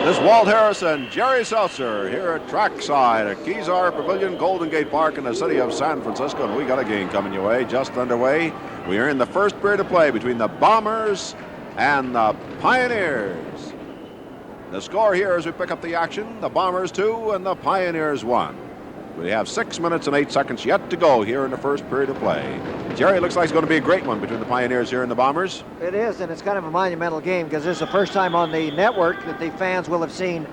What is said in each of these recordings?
This is Walt Harris and Jerry Seltzer here at trackside at Kezar Pavilion, Golden Gate Park in the city of San Francisco. And we got a game coming your way, just underway. We are in the first period of play between the Bombers and the Pioneers. The score here as we pick up the action, the Bombers 2 and the Pioneers 1. We have 6 minutes and 8 seconds yet to go here in the first period of play. Jerry, it looks like it's going to be a great one between the Pioneers here and the Bombers. It is, and it's kind of a monumental game because this is the first time on the network that the fans will have seen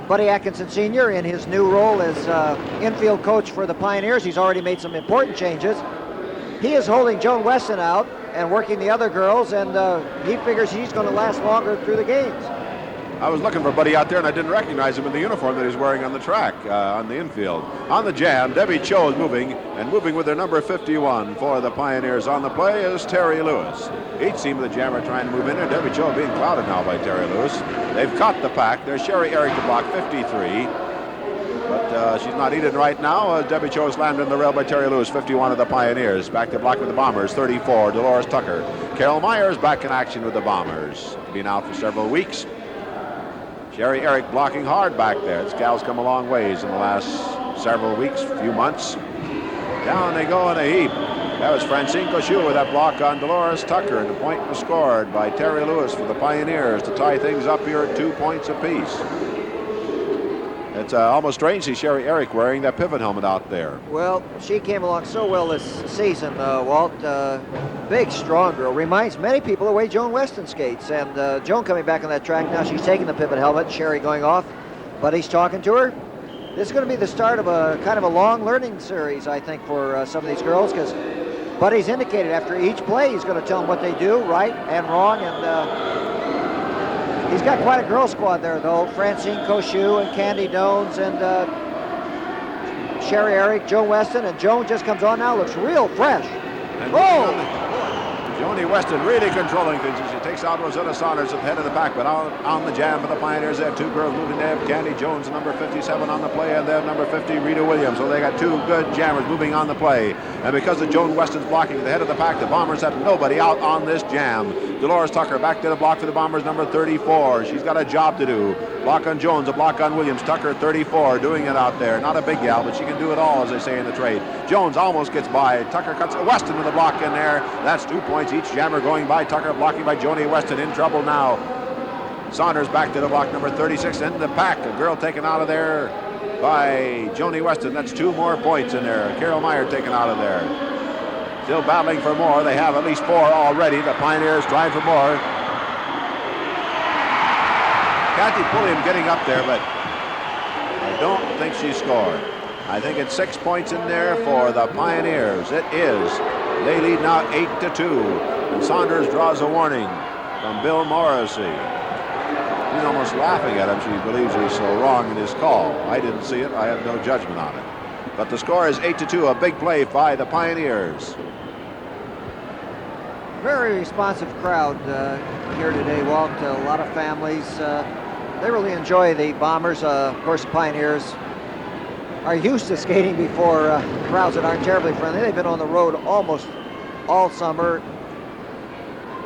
Buddy Atkinson Sr. in his new role as infield coach for the Pioneers. He's already made some important changes. He is holding Joan Weston out and working the other girls, and he figures he's going to last longer through the games. I was looking for Buddy out there, and I didn't recognize him in the uniform that he's wearing on the track, on the infield. On the jam, Debbie Cho is moving with their number 51 for the Pioneers. On the play is Terry Lewis. Each team of the jam are trying to move in there. Debbie Cho being clouded now by Terry Lewis. They've caught the pack. There's Sherry Eric to block 53. But she's not eating right now. Debbie Cho slammed in the rail by Terry Lewis, 51 of the Pioneers. Back to block with the Bombers, 34, Dolores Tucker. Carol Myers back in action with the Bombers. Been out for several weeks. Sherry Eric blocking hard back there. This gal's come a long ways in the last several weeks, few months. Down they go in a heap. That was Francine Cochou with that block on Dolores Tucker, and the point was scored by Terry Lewis for the Pioneers to tie things up here at 2 points apiece. It's almost strange to see Sherry Eric wearing that pivot helmet out there. Well, she came along so well this season, Walt. Big, strong girl. Reminds many people of the way Joan Weston skates. And Joan coming back on that track now, she's taking the pivot helmet. Sherry going off. Buddy's talking to her. This is going to be the start of a kind of a long learning series, I think, for some of these girls, because Buddy's indicated after each play he's going to tell them what they do, right and wrong. And he's got quite a girl squad there, though. Francine Cochou and Candy Dones and Sherry Eric, Joan Weston, and Joan just comes on now, looks real fresh. And oh! Joni Weston really controlling things as she takes out Rosetta Saunders at the head of the pack, but on the jam for the Pioneers, they have two girls moving. They have Candy Jones, number 57 on the play, and they have number 50, Rita Williams. So they got two good jammers moving on the play. And because of Joan Weston's blocking at the head of the pack, the Bombers have nobody out on this jam. Dolores Tucker back to the block for the Bombers, number 34. She's got a job to do. Block on Jones, a block on Williams. Tucker, 34, doing it out there. Not a big gal, but she can do it all, as they say in the trade. Jones almost gets by. Tucker cuts Weston with a block in there. That's 2 points. Each jammer going by. Tucker blocking by Joni Weston, in trouble now. Saunders back to the block, number 36 in the pack. A girl taken out of there by Joni Weston. That's 2 more points in there. Carol Meyer taken out of there. Still battling for more. They have at least 4 already. The Pioneers trying for more. Kathy Pulliam getting up there, but I don't think she scored. I think it's 6 points in there for the Pioneers. It is. They lead now 8-2. And Saunders draws a warning from Bill Morrissey. He's almost laughing at him. She believes he's so wrong in his call. I didn't see it. I have no judgment on it. But the score is 8-2, a big play by the Pioneers. Very responsive crowd here today, Walt. A lot of families. They really enjoy the Bombers. Of course, the Pioneers are used to skating before crowds that aren't terribly friendly. They've been on the road almost all summer,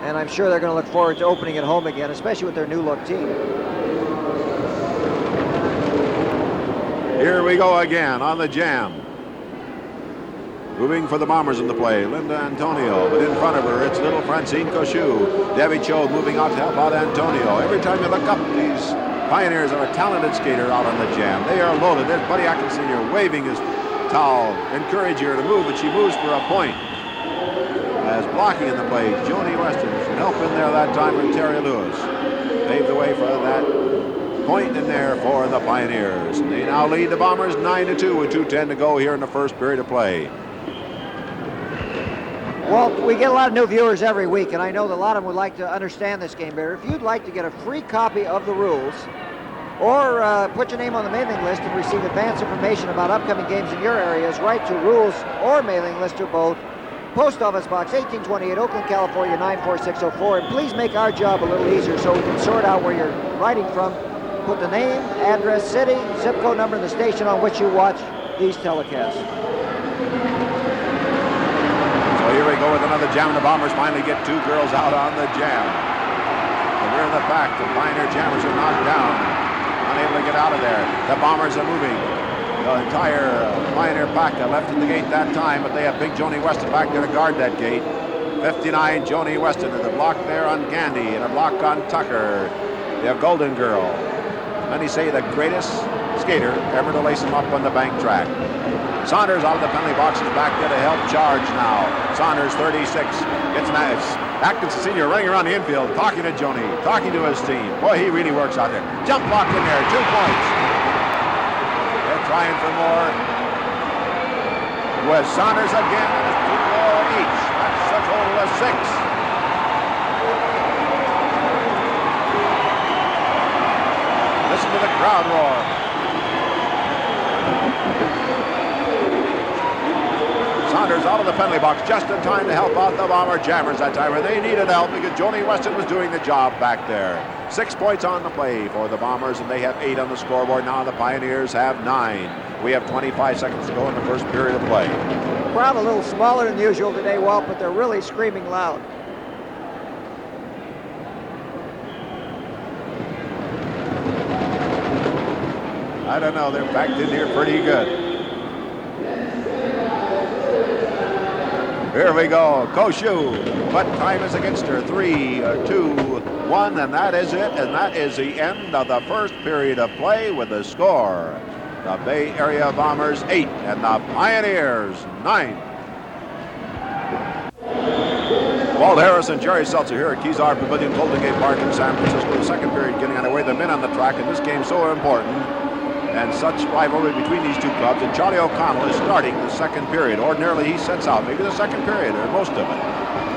and I'm sure they're going to look forward to opening at home again, especially with their new look team. Here we go again on the jam. Moving for the Bombers in the play, Linda Antonio, but in front of her, it's little Francine Cochou. Debbie Cho moving out to help out Antonio. Every time you look up, these Pioneers are a talented skater out on the jam. They are loaded. There's Buddy Atkinson here waving his towel, encouraging her to move, but she moves for a point. As blocking in the play, Joni Weston, some help in there that time from Terry Lewis. Paved the way for that point in there for the Pioneers. They now lead the Bombers 9-2 with 2:10 to go here in the first period of play. Well, we get a lot of new viewers every week, and I know that a lot of them would like to understand this game better. If you'd like to get a free copy of the rules, or put your name on the mailing list and receive advance information about upcoming games in your areas, write to Rules or Mailing List or both, Post Office Box 1828, Oakland, California 94604, and please make our job a little easier so we can sort out where you're writing from. Put the name, address, city, zip code number, and the station on which you watch these telecasts. So here we go with another jam. The Bombers finally get 2 girls out on the jam. And we're in the pack. The Pioneer jammers are knocked down. out of there. The Bombers are moving. The entire Pioneer pack left at the gate that time, but they have big Joni Weston back there to guard that gate. 59, Joni Weston, and the block there on Gandy, and a block on Tucker. They have Golden Girl. Many say the greatest skater ever to lace him up on the bank track. Saunders out of the penalty box is back there to help charge now. Saunders, 36, gets nice. Atkinson Sr. running around the infield, talking to Joni, talking to his team. Boy, he really works out there. Jump block in there, 2 points. They're trying for more. With Saunders again, and it's 2 more each. That's a total of 6. Listen to the crowd roar. Saunders out of the penalty box just in time to help out the Bomber Jammers that time, where they needed help because Joni Weston was doing the job back there. 6 points on the play for the Bombers, and they have 8 on the scoreboard. Now the Pioneers have 9. We have 25 seconds to go in the first period of play. Crowd a little smaller than usual today, Walt, but they're really screaming loud. I don't know, they're packed in here pretty good. Here we go, Koshu, but time is against her. 3, 2, 1, and that is it, and that is the end of the first period of play with the score. The Bay Area Bombers 8 and the Pioneers 9. Walt Harris and Jerry Seltzer here at Kezar Pavilion, Golden Gate Park in San Francisco. The second period getting underway. The men on the track, and this game so important. And such rivalry between these two clubs. And Charlie O'Connell is starting the second period. Ordinarily, he sets out maybe the second period or most of it.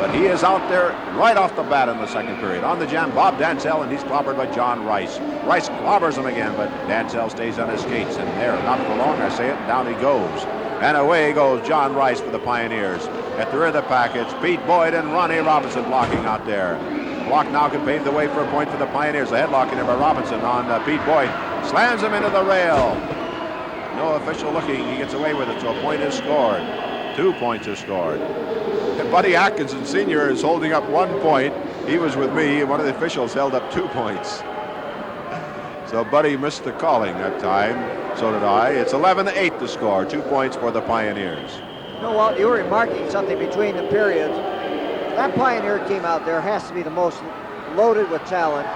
But he is out there right off the bat in the second period. On the jam, Bob Dansell, and he's clobbered by John Rice. Rice clobbers him again, but Dansell stays on his skates. And there, not for long, I say it, down he goes. And away goes John Rice for the Pioneers. At the rear of the pack, it's Pete Boyd and Ronnie Robinson blocking out there. The block now can pave the way for a point for the Pioneers. The headlock in there by Robinson on Pete Boyd. Slams him into the rail. No official looking. He gets away with it, so a point is scored. 2 points are scored. And Buddy Atkinson Sr. is holding up 1 point. He was with me, and one of the officials held up 2 points. So Buddy missed the calling that time. So did I. It's 11-8 the score. 2 points for the Pioneers. You know, Walt, you were remarking something between the periods. That Pioneer team out there has to be the most loaded with talent.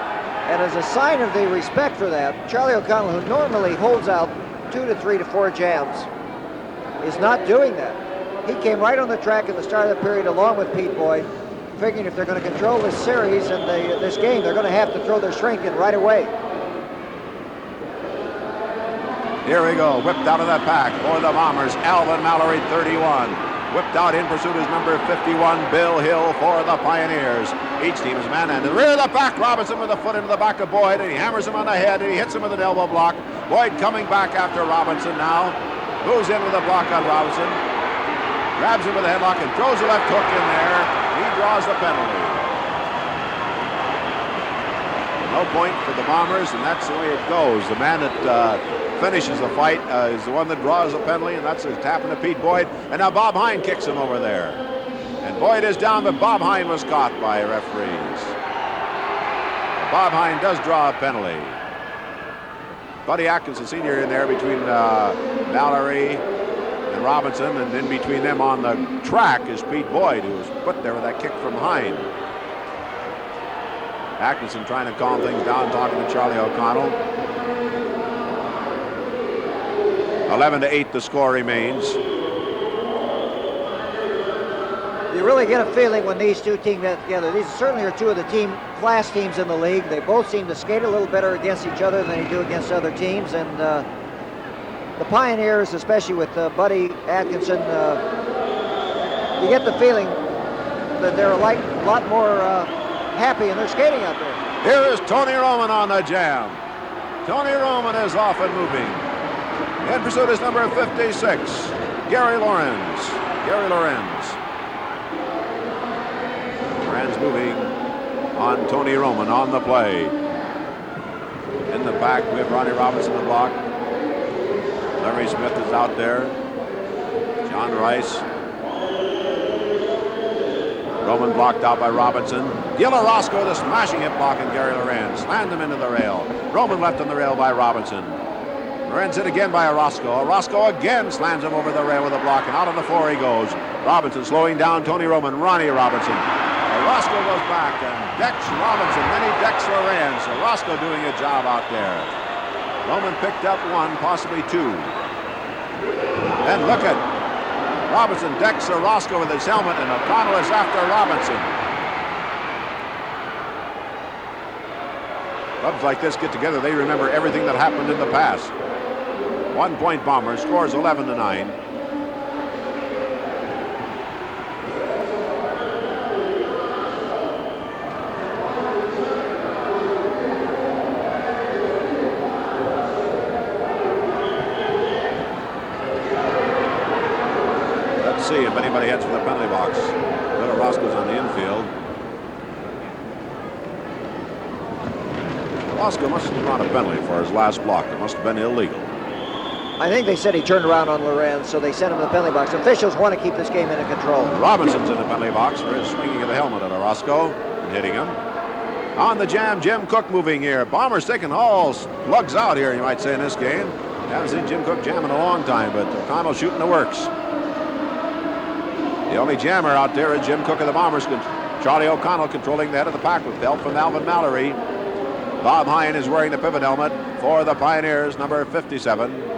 And as a sign of the respect for that, Charlie O'Connell, who normally holds out 2 to 3 to 4 jams, is not doing that. He came right on the track at the start of the period along with Pete Boyd, figuring if they're going to control this series and this game, they're going to have to throw their strength in right away. Here we go, whipped out of the pack for the Bombers, Alvin Mallory, 31. Whipped out in pursuit is number 51, Bill Hill for the Pioneers. Each team is man, and the rear of the pack, Robinson with a foot into the back of Boyd, and he hammers him on the head, and he hits him with an elbow block. Boyd coming back after Robinson now. Moves in with a block on Robinson. Grabs him with a headlock and throws a left hook in there. He draws the penalty. No point for the Bombers, and that's the way it goes. The man that finishes the fight is the one that draws the penalty, and that's a tap into Pete Boyd. And now Bob Hine kicks him over there. And Boyd is down, but Bob Hine was caught by referees. Bob Hine does draw a penalty. Buddy Atkinson Sr. in there between Mallory and Robinson, and in between them on the track is Pete Boyd, who was put there with that kick from Hine. Atkinson trying to calm things down, talking to Charlie O'Connell. 11-8 the score remains. You really get a feeling when these two teams get together. These certainly are two of the class teams in the league. They both seem to skate a little better against each other than they do against other teams. And the Pioneers, especially with Buddy Atkinson, you get the feeling that they're a lot more happy in their skating out there. Here is Tony Roman on the jam. Tony Roman is off and moving. In pursuit is number 56, Gary Lorenz. Gary Lorenz. Lorenz moving on Tony Roman on the play. In the back, we have Ronnie Robinson the block. Larry Smith is out there. John Rice. Roman blocked out by Robinson. Gil Orozco with a smashing hit block, and Gary Lorenz slammed him into the rail. Roman left on the rail by Robinson. Lorenz hit again by Orozco. Orozco again slams him over the rail with a block, and out on the floor he goes. Robinson slowing down Tony Roman. Ronnie Robinson. Orozco goes back and decks Robinson. Then he decks Lorenz. Orozco doing a job out there. Roman picked up one, possibly two. And look at Robinson decks Orozco with his helmet, and O'Connell is after Robinson. Clubs like this get together. They remember everything that happened in the past. 1 point Bombers, scores 11-9. Let's see if anybody heads for the penalty box. Bill Orozco's on the infield. Orozco must have drawn a penalty for his last block. It must have been illegal. I think they said he turned around on Lorenz, so they sent him to the penalty box. Officials want to keep this game under control. Robinson's in the penalty box for his swinging of the helmet at Orozco and hitting him. On the jam, Jim Cook moving here. Bombers taking all slugs out here, you might say, in this game. Haven't seen Jim Cook jam in a long time, but O'Connell shooting the works. The only jammer out there is Jim Cook of the Bombers. Charlie O'Connell controlling the head of the pack with help from Alvin Mallory. Bob Hine is wearing the pivot helmet for the Pioneers, number 57.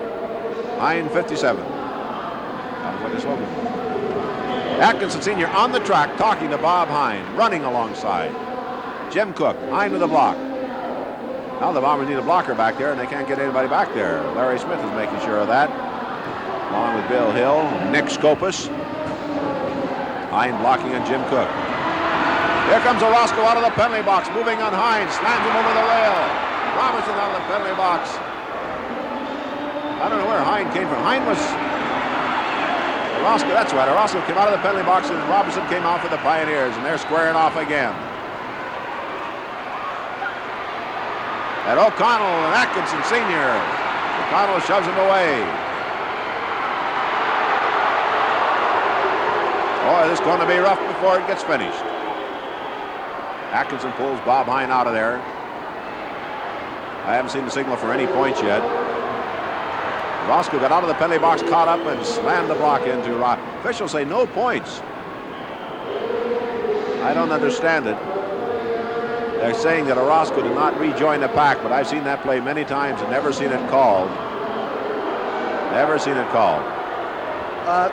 Hine 57. Sounds like a slogan. Atkinson Sr. on the track talking to Bob Hine, running alongside. Jim Cook, Hine with a block. Now the Bombers need a blocker back there, and they can't get anybody back there. Larry Smith is making sure of that, along with Bill Hill, Nick Scopus. Hine blocking on Jim Cook. Here comes Orozco out of the penalty box, moving on Hine, slams him over the rail. Robinson out of the penalty box. I don't know where Hine came from. Hine was Orozco, that's right. Orozco came out of the penalty box, and Robinson came out for the Pioneers, and they're squaring off again. And O'Connell and Atkinson Sr. O'Connell shoves him away. Boy, this is going to be rough before it gets finished. Atkinson pulls Bob Hine out of there. I haven't seen the signal for any points yet. Orozco got out of the penalty box, caught up, and slammed the block into Rock. Officials say no points. I don't understand it. They're saying that Orozco did not rejoin the pack, but I've seen that play many times and never seen it called. Never seen it called.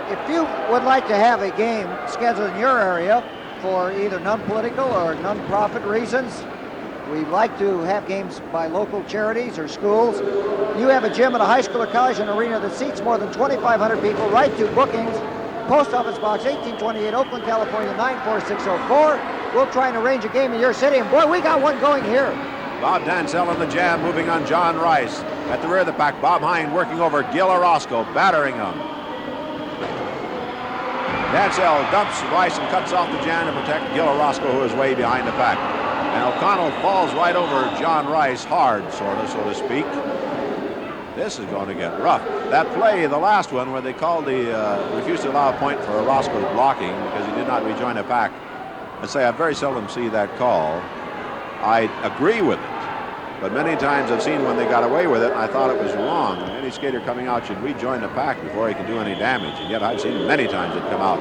If you would like to have a game scheduled in your area for either non-political or non-profit reasons, we like to have games by local charities or schools. You have a gym at a high school or college and arena that seats more than 2,500 people. Write to bookings, Post Office Box 1828, Oakland, California 94604. We'll try and arrange a game in your city, and boy, we got one going here. Bob Dansell on the jam, moving on John Rice. At the rear of the pack, Bob Hine working over Gil Orozco, battering him. Dansell dumps Rice and cuts off the jam to protect Gil Orozco, who is way behind the pack. And O'Connell falls right over John Rice, hard, sort of, so to speak. This is going to get rough. That play, the last one, where they called refused to allow a point for Orozco's blocking because he did not rejoin the pack. I say I very seldom see that call. I agree with it, but many times I've seen when they got away with it, and I thought it was wrong. Any skater coming out should rejoin the pack before he can do any damage, and yet I've seen many times it come out.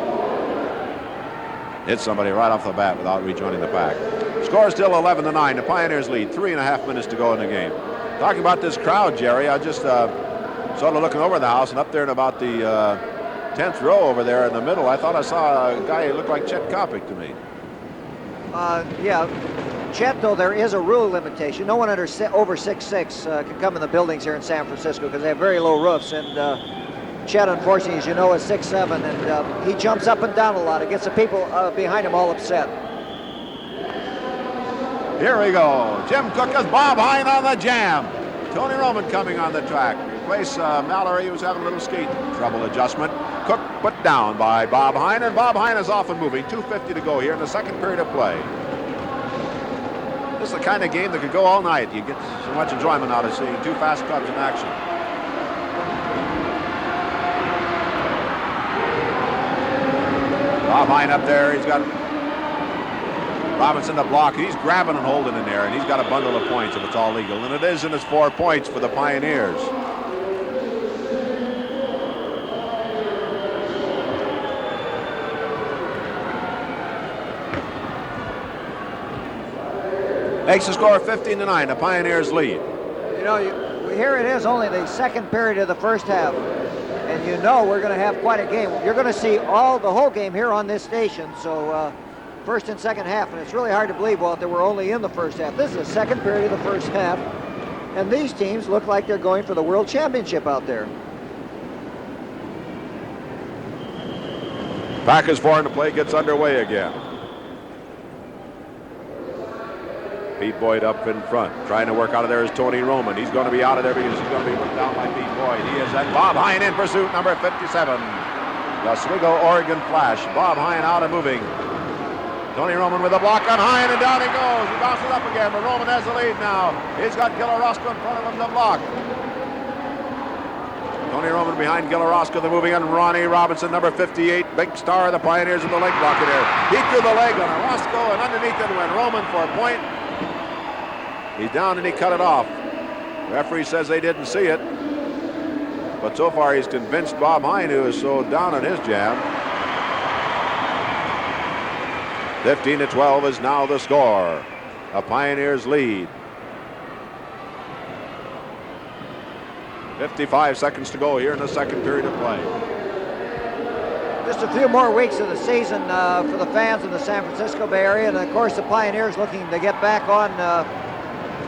Hit somebody right off the bat without rejoining the pack. Score still 11-9. The Pioneers lead. 3.5 minutes to go in the game. Talking about this crowd, Jerry, I just sort of looking over the house, and up there in about the 10th row over there in the middle, I thought I saw a guy who looked like Chet Kopic to me. Yeah, Chet, though, there is a rule limitation. No one over 6'6" can come in the buildings here in San Francisco because they have very low roofs. And Chet, unfortunately, as you know, is 6'7", and he jumps up and down a lot. It gets the people behind him all upset. Here we go. Jim Cook has Bob Hine on the jam. Tony Roman coming on the track. Replace Mallory, who's having a little skate trouble adjustment. Cook put down by Bob Hine, and Bob Hine is off and moving. 2:50 to go here in the second period of play. This is the kind of game that could go all night. You get so much enjoyment out of seeing two fast clubs in action. Bob Hine up there. He's got Robinson the block. He's grabbing and holding in there, and he's got a bundle of points if it's all legal. And it is, and it's 4 points for the Pioneers. Makes the score 15-9. The Pioneers lead. You know, here it is, only the second period of the first half. And you know we're going to have quite a game. You're going to see the whole game here on this station. So first and second half. And it's really hard to believe, Walt, that we're only in the first half. This is the second period of the first half. And these teams look like they're going for the World Championship out there. Packers 4 in the play, gets underway again. Pete Boyd up in front. Trying to work out of there is Tony Roman. He's going to be out of there because he's going to be put down by Pete Boyd. He is at Bob Hine in pursuit, number 57. The Oswego, Oregon Flash. Bob Hine out and moving. Tony Roman with a block on Hine, and down he goes. He bounces up again, but Roman has the lead now. He's got Gillarosco in front of him to block. Tony Roman behind Gillarosco. They're moving on Ronnie Robinson, number 58. Big star of the Pioneers in the leg blocker there. He threw the leg on Orozco, and underneath it went Roman for a point. He's down and he cut it off. The referee says they didn't see it. But so far he's convinced Bob Hine, who is so down on his jam. 15-12 is now the score. The Pioneers lead. 55 seconds to go here in the second period of play. Just a few more weeks of the season for the fans in the San Francisco Bay Area. And of course the Pioneers looking to get back on.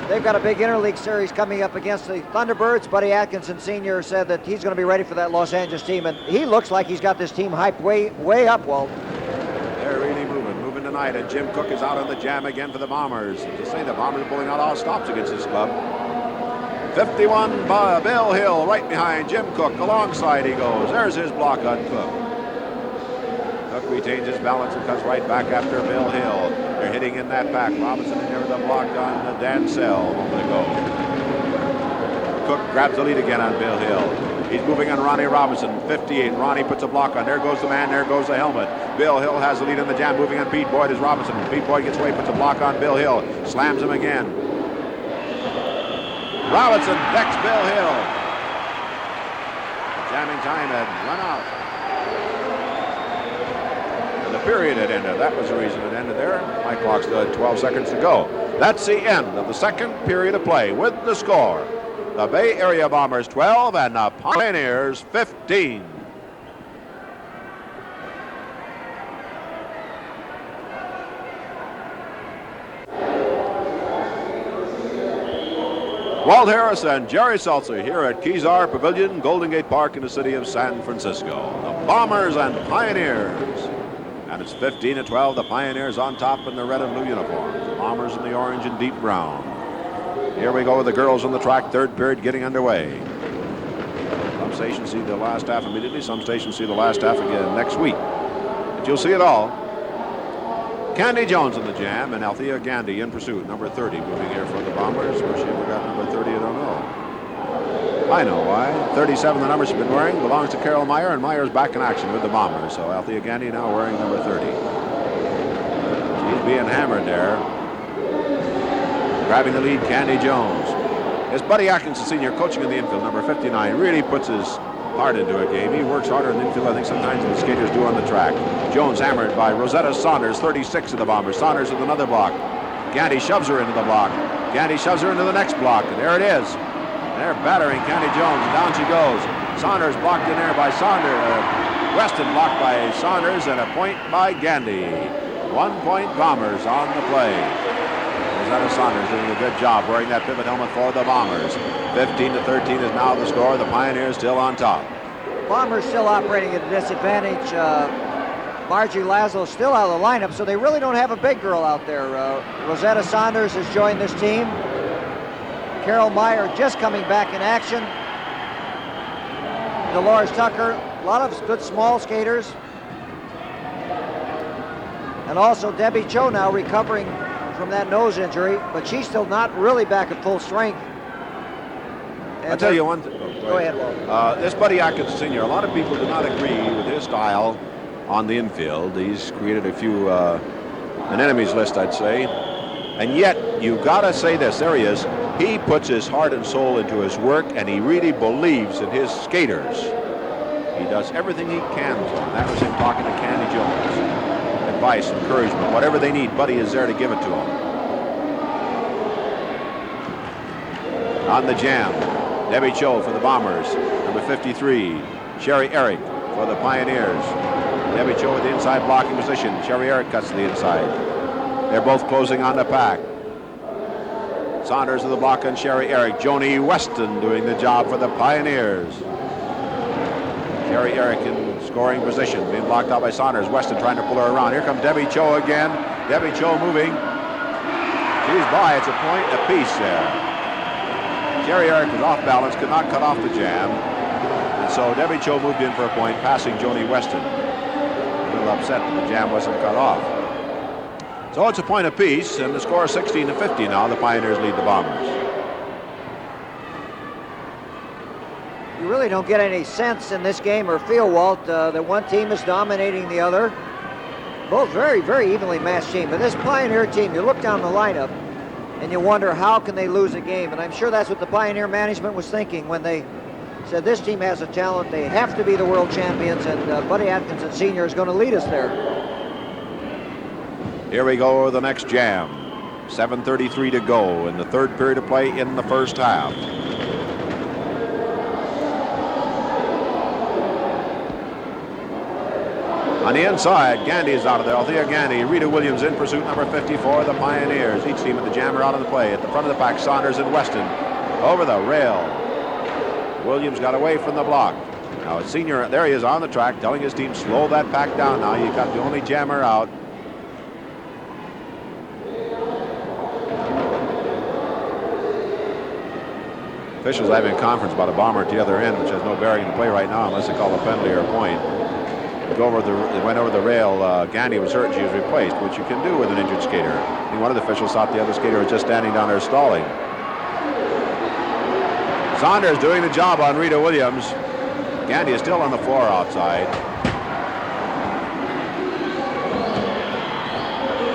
They've got a big interleague series coming up against the Thunderbirds. Buddy Atkinson Sr. said that he's going to be ready for that Los Angeles team, and he looks like he's got this team hyped way up, Walt. They're really moving tonight, and Jim Cook is out on the jam again for the Bombers. To say the Bombers are pulling out all stops against this club. 51 by Bill Hill right behind Jim Cook. Alongside he goes. There's his block on Cook. Cook retains his balance and comes right back after Bill Hill. They're hitting in that pack. Robinson in there with a block on Dan Sell a moment ago. Cook grabs the lead again on Bill Hill. He's moving on Ronnie Robinson, 58. Ronnie puts a block on. There goes the man. There goes the helmet. Bill Hill has the lead in the jam. Moving on Pete Boyd is Robinson. Pete Boyd gets away, puts a block on Bill Hill. Slams him again. Robinson decks Bill Hill. Jamming time had run out. The period had ended. That was the reason it ended there. My clock still had 12 seconds to go. That's the end of the second period of play with the score. The Bay Area Bombers 12 and the Pioneers 15. Walt Harris and Jerry Seltzer here at Kezar Pavilion, Golden Gate Park in the city of San Francisco. The Bombers and Pioneers. And it's 15-12. The Pioneers on top in the red and blue uniforms. The Bombers in the orange and deep brown. Here we go with the girls on the track. Third period getting underway. Some stations see the last half immediately. Some stations see the last half again next week. But you'll see it all. Candy Jones in the jam and Althea Gandy in pursuit. Number 30 moving here for the Bombers. Where she ever got number 30, I don't know. I know why. 37, the number she's been wearing, belongs to Carol Meyer, and Meyer's back in action with the Bombers. So Althea Gandy now wearing number 30. She's being hammered there. Grabbing the lead, Candy Jones. It's Buddy Atkinson Sr. coaching in the infield, number 59. Really puts his heart into a game. He works harder in the infield, I think, sometimes than the skaters do on the track. Jones hammered by Rosetta Saunders, 36 of the Bombers. Saunders with another block. Gandy shoves her into the block. Gandy shoves her into the next block, and there it is. They're battering Candy Jones, and down she goes. Saunders blocked in there by Weston blocked by Saunders, and a point by Gandy. 1 point Bombers on the play. Rosetta Saunders doing a good job wearing that pivot helmet for the Bombers. 15-13 is now the score. The Pioneers still on top. Bombers still operating at a disadvantage. Margie Laszlo still out of the lineup, so they really don't have a big girl out there. Rosetta Saunders has joined this team. Carol Meyer just coming back in action. Dolores Tucker, a lot of good small skaters. And also Debbie Cho now recovering from that nose injury, but she's still not really back at full strength. And I'll tell you one thing. Go ahead, Walt. This Buddy Atkinson Sr., a lot of people do not agree with his style on the infield. He's created a few an enemies list, I'd say. And yet, you've got to say this. There he is. He puts his heart and soul into his work, and he really believes in his skaters. He does everything he can for them. That was him talking to Candy Jones. Advice, encouragement, whatever they need, Buddy is there to give it to them. On the jam, Debbie Cho for the Bombers. Number 53, Sherry Eric for the Pioneers. Debbie Cho with the inside blocking position. Sherry Eric cuts to the inside. They're both closing on the pack. Saunders with the block on Sherry Eric. Joni Weston doing the job for the Pioneers. Sherry Eric in scoring position, being blocked out by Saunders. Weston trying to pull her around. Here comes Debbie Cho again. Debbie Cho moving. She's by. It's a point apiece there. Sherry Eric was off balance, could not cut off the jam. And so Debbie Cho moved in for a point, passing Joni Weston. A little upset that the jam wasn't cut off. So it's a point apiece, and the score is 16-50 now. The Pioneers lead the Bombers. You really don't get any sense in this game or feel, Walt, that one team is dominating the other. Both very, very evenly matched team. But this Pioneer team, you look down the lineup, and you wonder how can they lose a game. And I'm sure that's what the Pioneer management was thinking when they said this team has a talent. They have to be the world champions, and Buddy Atkinson Sr. is going to lead us there. Here we go, the next jam. 7:33 to go in the third period of play in the first half. On the inside, Gandy is out of there. Althea Gandy, Rita Williams in pursuit, number 54, the Pioneers. Each team at the jam are out of the play. At the front of the pack, Saunders and Weston. Over the rail. Williams got away from the block. Now, a senior, there he is on the track, telling his team, slow that pack down now. You got the only jammer out. Officials having a conference about a bomber at the other end, which has no bearing in play right now unless they call a penalty or a point. They went over the rail. Gandy was hurt. She was replaced, which you can do with an injured skater. I think one of the officials thought the other skater was just standing down there stalling. Saunders doing the job on Rita Williams. Gandy is still on the floor outside.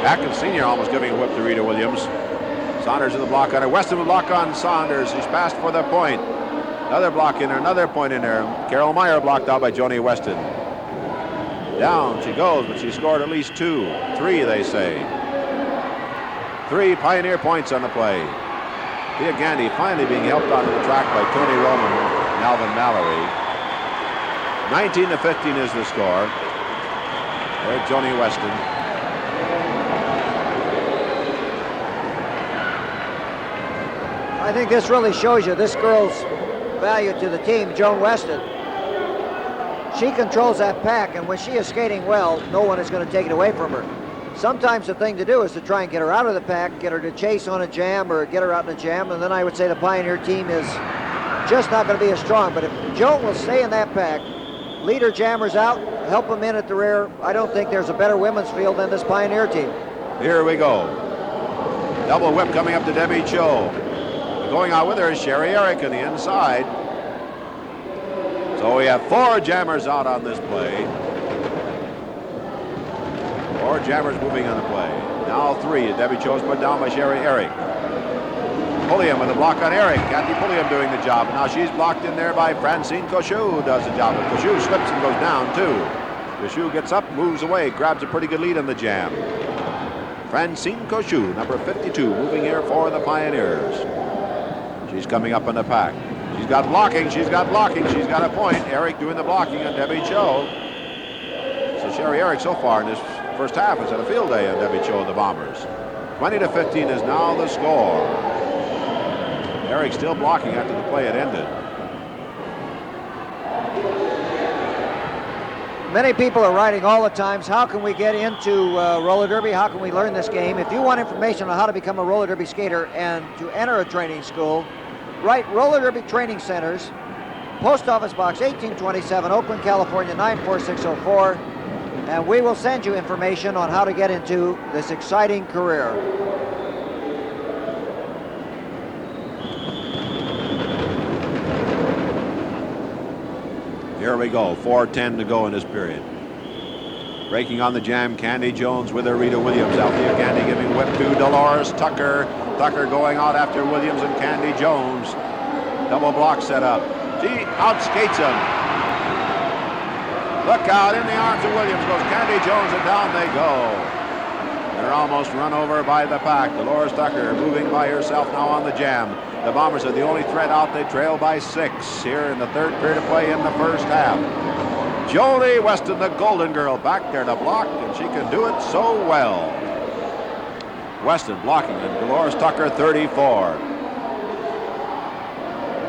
Atkins Sr. almost giving a whip to Rita Williams. Saunders with the block on her. Weston with the block on Saunders. She's passed for the point. Another block in there, another point in there. Carol Meyer blocked out by Joni Weston. Down she goes, but she scored at least 2. 3, they say. 3 Pioneer points on the play. Thea Gandy finally being helped onto the track by Tony Roman and Alvin Mallory. 19-15 is the score. There's Joni Weston. I think this really shows you this girl's value to the team, Joan Weston. She controls that pack, and when she is skating well, no one is going to take it away from her. Sometimes the thing to do is to try and get her out of the pack, get her to chase on a jam or get her out in a jam, and then I would say the Pioneer team is just not going to be as strong. But if Joan will stay in that pack, lead her jammers out, help them in at the rear, I don't think there's a better women's field than this Pioneer team. Here we go. Double whip coming up to Debbie Cho. Going out with her is Sherry Eric on the inside. So we have 4 jammers out on this play. 4 jammers moving on the play. Now 3. Debbie Cho's put down by Sherry Eric. Pulliam with a block on Eric. Kathy Pulliam doing the job. Now she's blocked in there by Francine Cochou, who does the job. But Cochou slips and goes down too. Cochou gets up, moves away, grabs a pretty good lead on the jam. Francine Cochou, number 52, moving here for the Pioneers. She's coming up in the pack. She's got blocking, she's got blocking, she's got a point. Eric doing the blocking on Debbie Cho. So Sherry Eric so far in this first half has had a field day on Debbie Cho and the Bombers. 20-15 is now the score. Eric still blocking after the play had ended. Many people are writing all the times, how can we get into roller derby? How can we learn this game? If you want information on how to become a roller derby skater and to enter a training school, write Roller Derby Training Centers, Post Office Box 1827, Oakland, California 94604, and we will send you information on how to get into this exciting career. Here we go, 4:10 to go in this period. Breaking on the jam, Candy Jones with her Rita Williams. Althea Candy giving whip to Dolores Tucker. Tucker going out after Williams and Candy Jones. Double block set up. She outskates him. Look out, in the arms of Williams goes Candy Jones, and down they go. They're almost run over by the pack. Dolores Tucker moving by herself now on the jam. The Bombers are the only threat out. They trail by 6 here in the third period of play in the first half. Joni Weston, the Golden Girl, back there to block, and she can do it so well. Weston blocking, and Dolores Tucker 34.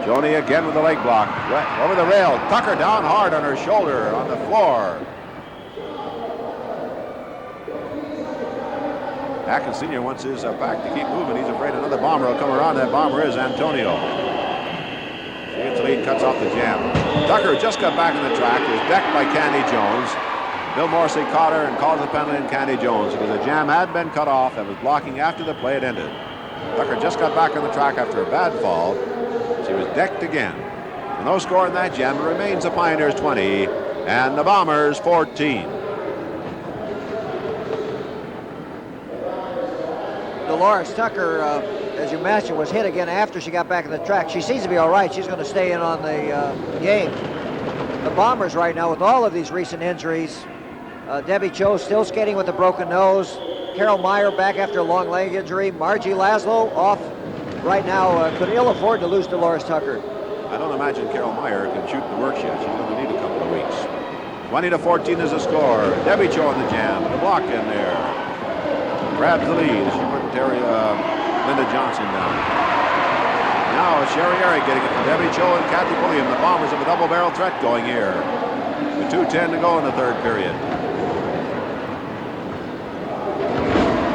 Joni again with the leg block. Over the rail. Tucker down hard on her shoulder on the floor. Atkins Sr. wants his back to keep moving. He's afraid another bomber will come around. That bomber is Antonio. She gets the lead, cuts off the jam. Tucker just got back in the track. Was decked by Candy Jones. Bill Morrissey caught her and called the penalty on Candy Jones because the jam had been cut off and was blocking after the play had ended. Tucker just got back on the track after a bad fall. She was decked again. And no score in that jam. It remains the Pioneers 20 and the Bombers 14. Dolores Tucker, as you mentioned, was hit again after she got back in the track. She seems to be all right. She's going to stay in on the game. The Bombers right now, with all of these recent injuries, Debbie Cho still skating with a broken nose. Carol Meyer back after a long leg injury. Margie Laszlo off right now. Could ill afford to lose Dolores Tucker. I don't imagine Carol Meyer can shoot the works yet. She's going to need a couple of weeks. 20-14 is the score. Debbie Cho on the jam. The block in there. Grabs the lead. She put Linda Johnson down. Now Sherry Eric getting it from Debbie Cho and Kathy Pulliam. The Bombers have a double barrel threat going here. With 2:10 to go in the third period.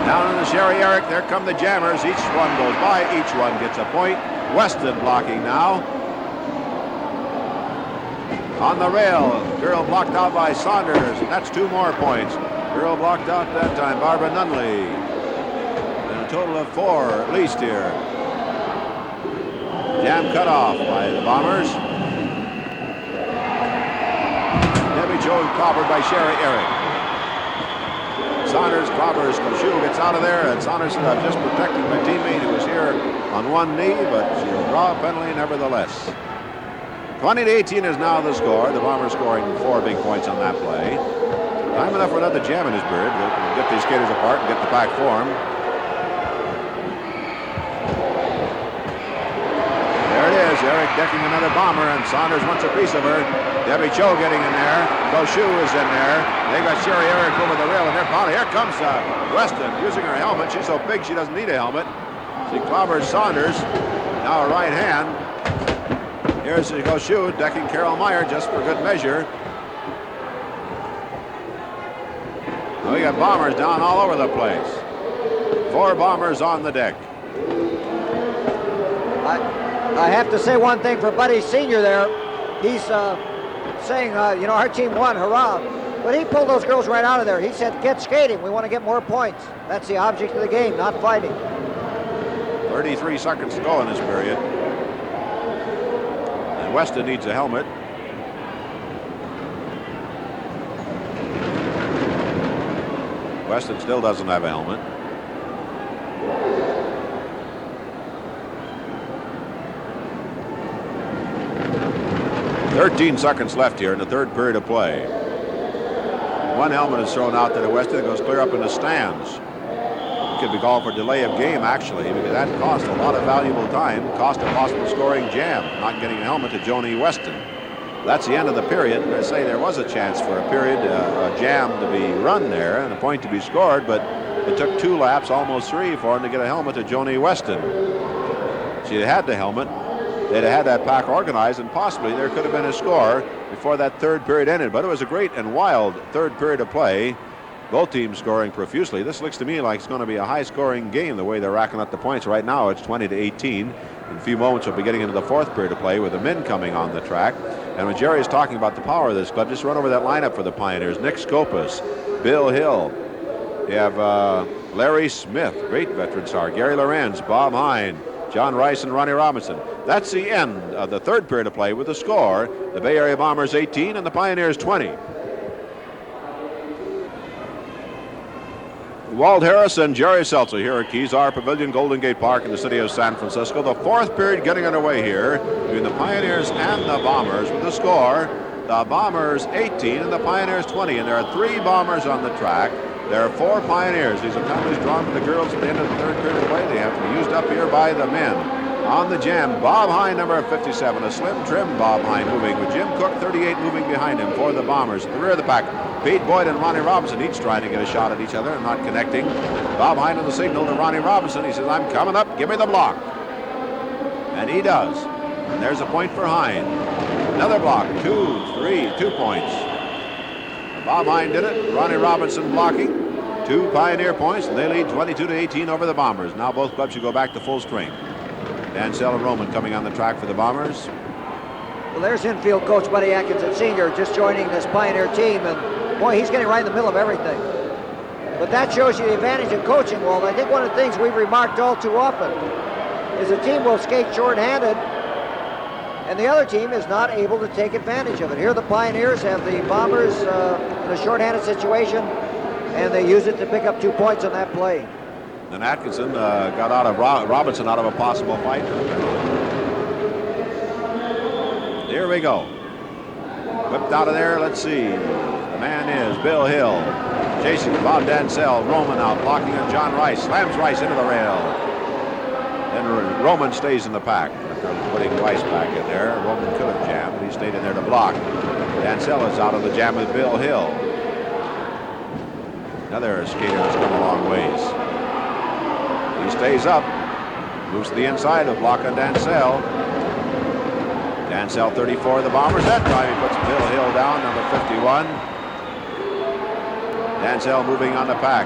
Down in the Sherry Eric, there come the jammers. Each one goes by, each one gets a point. Weston blocking now. On the rail, girl blocked out by Saunders, and that's 2 more points. Girl blocked out that time, Barbara Nunley. And a total of 4 at least here. Jam cut off by the Bombers. Debbie Jones clobbered by Sherry Eric. Saunders clobbers, Koshu gets out of there, and Saunders just protecting my teammate who was here on one knee, but she'll draw a penalty nevertheless. 20-18 is now the score. The Bombers scoring 4 big points on that play. Time enough for another jam in his period. We'll get these skaters apart and get the pack formed. There it is, Eric decking another bomber, and Saunders wants a piece of her. Debbie Cho getting in there. Koshu is in there. They got Sherry Eric over the rail, and they're bound. Here comes Weston using her helmet. She's so big she doesn't need a helmet. She clobbers Saunders. Now a right hand. Here's Koshu decking Carol Meyer just for good measure. We got bombers down all over the place. 4 bombers on the deck. I have to say one thing for Buddy Sr. there. He's saying, our team won, hurrah. But he pulled those girls right out of there. He said, get skating. We want to get more points. That's the object of the game, not fighting. 33 seconds to go in this period. And Weston needs a helmet. Weston still doesn't have a helmet. "13 seconds left here in the third period of play. One helmet is thrown out to the Weston. It goes clear up in the stands. It could be called for delay of game, actually, because that cost a lot of valuable time. Cost a possible scoring jam, not getting a helmet to Joni Weston. That's the end of the period. I say there was a chance for a period, a jam to be run there and a point to be scored, but it took 2 laps, almost 3, for him to get a helmet to Joni Weston. She had the helmet. They'd have had that pack organized, and possibly there could have been a score before that third period ended. But it was a great and wild third period of play. Both teams scoring profusely. This looks to me like it's going to be a high-scoring game the way they're racking up the points. Right now, it's 20-18. In a few moments, we'll be getting into the fourth period of play with the men coming on the track. And when Jerry is talking about the power of this club, just run over that lineup for the Pioneers. Nick Skopas, Bill Hill. You have Larry Smith, great veteran star. Gary Lorenz, Bob Hine, John Rice, and Ronnie Robinson. That's the end of the third period of play with the score. The Bay Area Bombers 18 and the Pioneers 20. Walt Harris and Jerry Seltzer here at Kezar Pavilion, Golden Gate Park in the city of San Francisco. The fourth period getting underway here between the Pioneers and the Bombers with the score, the Bombers 18 and the Pioneers 20. And there are 3 Bombers on the track. There are 4 Pioneers. These are penalties drawn for the girls at the end of the third period of play. They have to be used up here by the men. On the jam, Bob Hine, number 57, a slim, trim Bob Hine moving with Jim Cook, 38, moving behind him for the Bombers. At the rear of the pack, Pete Boyd and Ronnie Robinson, each trying to get a shot at each other and not connecting. Bob Hine on the signal to Ronnie Robinson. He says, "I'm coming up, give me the block." And he does. And there's a point for Hine. Another block, 2 points. Bob Hine did it, Ronnie Robinson blocking. 2 Pioneer points, and they lead 22-18 over the Bombers. Now both clubs should go back to full strength. Dansell and Roman coming on the track for the Bombers. Well, there's infield coach Buddy Atkinson Sr. just joining this Pioneer team, and boy, he's getting right in the middle of everything. But that shows you the advantage of coaching, Walt. I think one of the things we've remarked all too often is a team will skate short-handed, and the other team is not able to take advantage of it. Here the Pioneers have the Bombers in a short-handed situation, and they use it to pick up 2 points on that play. And Atkinson got out of Robinson out of a possible fight. Here we go. Whipped out of there. Let's see. The man is Bill Hill. Chasing Bob Dansell. Roman out. Blocking on John Rice. Slams Rice into the rail. Then Roman stays in the pack. After putting Rice back in there, Roman could have jammed. He stayed in there to block. Dansell is out of the jam with Bill Hill. Another skater that's come a long ways. He stays up, moves to the inside, a block on Dansell. Dansell 34 of the Bombers. That time he puts Bill Hill down, number 51. Dansell moving on the pack.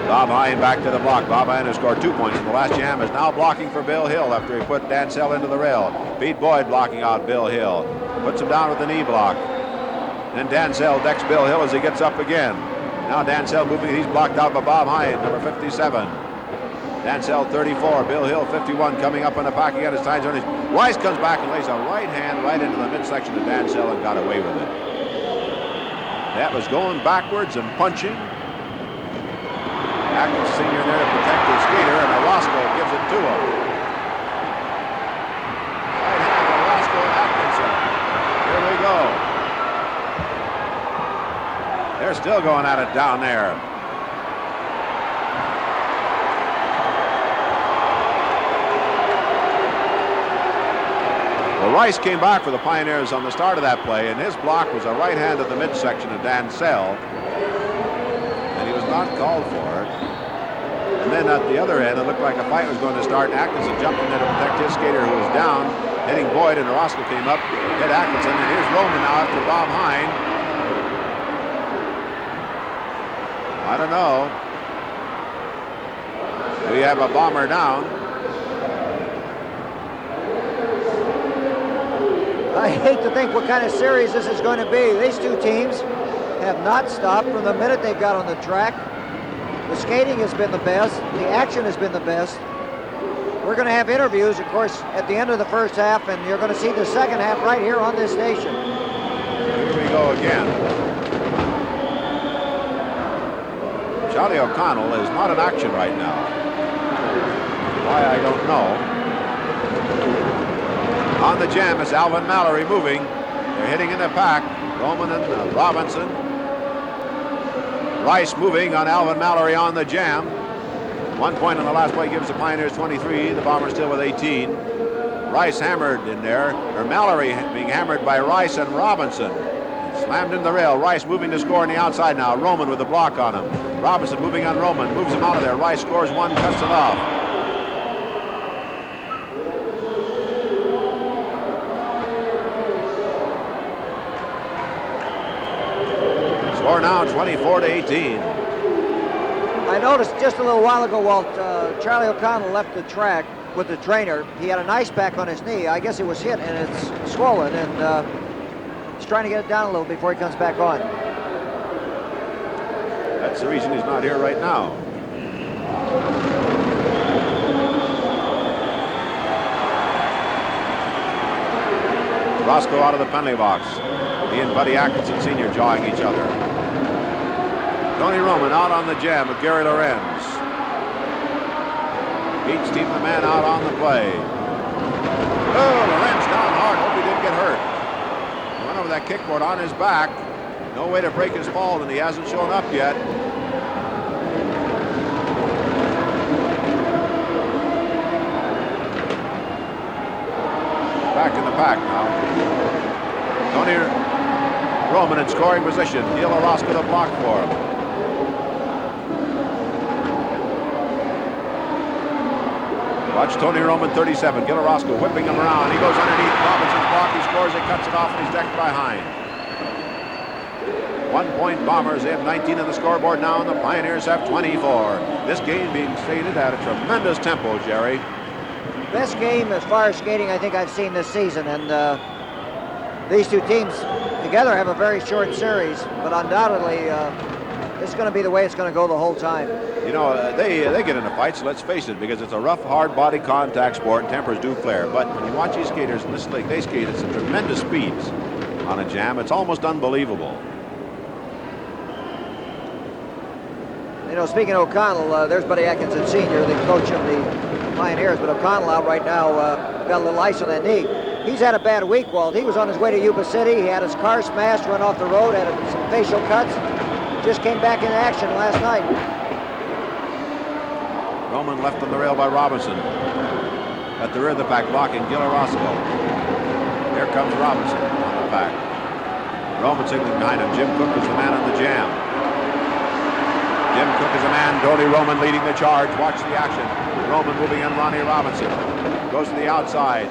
Bob Hine back to the block. Bob Hine has scored 2 points in the last jam, is now blocking for Bill Hill after he put Dansell into the rail. Pete Boyd blocking out Bill Hill. Puts him down with the knee block. Then Dansell decks Bill Hill as he gets up again. Now Dansell moving, he's blocked out by Bob Hine, number 57. Dansell 34, Bill Hill 51 coming up on the pack again as time's running. Rice comes back and lays a right hand right into the midsection of Dansell and got away with it. That was going backwards and punching. Atkins Sr. there to protect the skater, and Orozco gives it to him. Right hand Orozco Atkinson. Here we go. They're still going at it down there. Well, Rice came back for the Pioneers on the start of that play, and his block was a right hand at the midsection of Dansell, and he was not called for it. And then at the other end, it looked like a fight was going to start. Atkinson jumped in there to protect his skater who was down, hitting Boyd, and Orozco came up, hit Atkinson, and here's Roman now after Bob Hine. I don't know. We have a Bomber down. I hate to think what kind of series this is going to be. These two teams have not stopped from the minute they've got on the track. The skating has been the best. The action has been the best. We're going to have interviews, of course, at the end of the first half, and you're going to see the second half right here on this station. Here we go again. Charlie O'Connell is not in action right now. Why, I don't know. On the jam is Alvin Mallory moving. They're hitting in the pack. Roman and Robinson. Rice moving on Alvin Mallory on the jam. 1 point on the last play gives the Pioneers 23. The Bombers still with 18. Rice hammered in there. Or Mallory being hammered by Rice and Robinson. Slammed in the rail. Rice moving to score on the outside now. Roman with the block on him. Robinson moving on Roman. Moves him out of there. Rice scores one, cuts it off. Score now 24-18. I noticed just a little while ago, Walt, Charlie O'Connell left the track with the trainer. He had an ice pack on his knee. I guess it was hit and it's swollen, and he's trying to get it down a little before he comes back on. That's the reason he's not here right now. Roscoe out of the penalty box. He and Buddy Atkinson Sr. jawing each other. Tony Roman out on the jam with Gary Lorenz. Each team the man out on the play. Oh, Lorenz down hard. Hope he didn't get hurt. He went over that kickboard on his back. No way to break his fall, and he hasn't shown up yet. Back in the pack now. Tony Roman in scoring position. Gil Orozco to block for him. Watch Tony Roman, 37. Gil Orozco whipping him around. He goes underneath Robinson's block. He scores. He cuts it off, and he's decked behind. 1 point Bombers. They have 19 on the scoreboard now, and the Pioneers have 24. This game being skated at a tremendous tempo, Jerry. Best game as far as skating I think I've seen this season, and these two teams together have a very short series, but undoubtedly it's going to be the way it's going to go the whole time. You know, they get into fights, let's face it, because it's a rough, hard body contact sport and tempers do flare. But when you watch these skaters in this league, they skate at some tremendous speeds on a jam. It's almost unbelievable. You know, speaking of O'Connell, there's Buddy Atkinson Sr., the coach of the Pioneers, but O'Connell out right now, got a little ice on that knee. He's had a bad week, Walt. He was on his way to Yuba City. He had his car smashed, run off the road, had some facial cuts. Just came back in action last night. Roman left on the rail by Robinson. At the rear of the pack, blocking Gil Orozco. Here comes Robinson on the pack. Roman signaling behind him. Jim Cook is the man on the jam. Jim Cook is a man. Tony Roman leading the charge. Watch the action. Roman moving on Ronnie Robinson. Goes to the outside.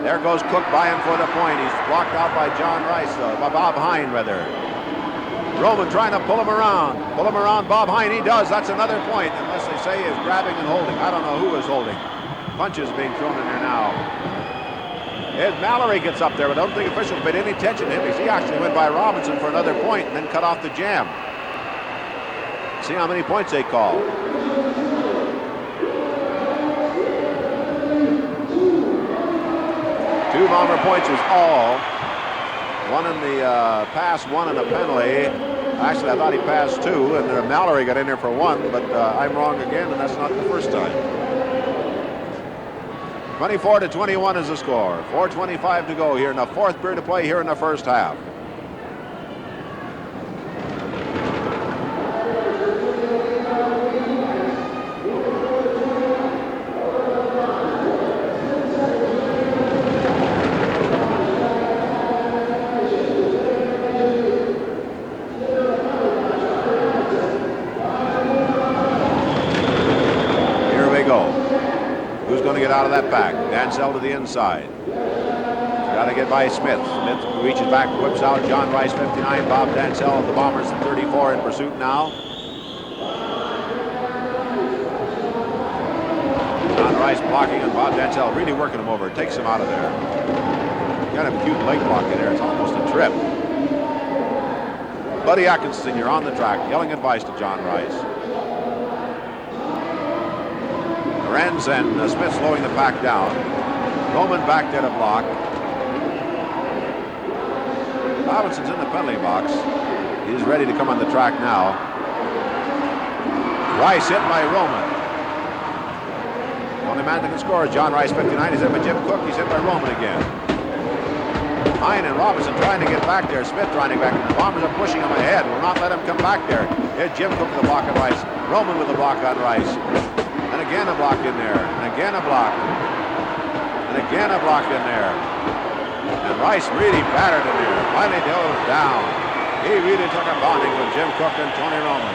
There goes Cook by him for the point. He's blocked out by John Rice, by Bob Hine, rather. Roman trying to pull him around. Pull him around Bob Hine. He does. That's another point, unless they say he's grabbing and holding. I don't know who is holding. Punches being thrown in there now. Ed Mallory gets up there, but I don't think officials paid any attention to him because he actually went by Robinson for another point and then cut off the jam. See how many points they call. Two Bomber points was all. One in the pass, one in the penalty. Actually, I thought he passed two, and Mallory got in there for one, but I'm wrong again, and that's not the first time. 24-21 is the score. 4:25 to go here in the fourth period of play here in the first half. Out of that pack. Dansell to the inside. Got to get by Smith. Smith reaches back, whips out. John Rice, 59. Bob Dansell of the Bombers at 34 in pursuit now. John Rice blocking and Bob Dansell really working him over. Takes him out of there. Got a cute leg block in there. It's almost a trip. Buddy Atkinson, you're on the track, yelling advice to John Rice. Lorenz and Smith slowing the pack down. Roman back there to block. Robinson's in the penalty box. He's ready to come on the track now. Rice hit by Roman. The only man that can score is John Rice, 59. He's hit by Jim Cook. He's hit by Roman again. Hine and Robinson trying to get back there. Smith trying to get back. The Bombers are pushing him ahead. Will not let him come back there. Here's Jim Cook with the block on Rice. Roman with the block on Rice. And again a block in there, and again a block, and again a block in there. And Rice really battered in there. Finally dove down. He really took a pounding with Jim Cook and Tony Roman.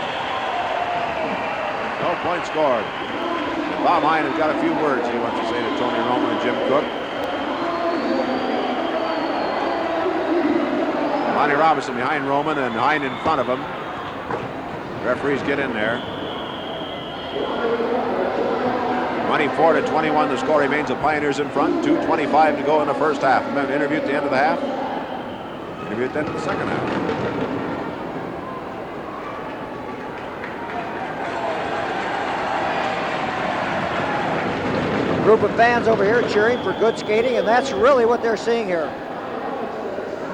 No point scored. And Bob Hine has got a few words he wants to say to Tony Roman and Jim Cook. Ronnie Robinson behind Roman and Hine in front of him. Referees get in there. 24-21, the score remains. The Pioneers in front. 2:25 to go in the first half. Remember, interview at the end of the half. Interview at the end of the second half. A group of fans over here cheering for good skating, and that's really what they're seeing here.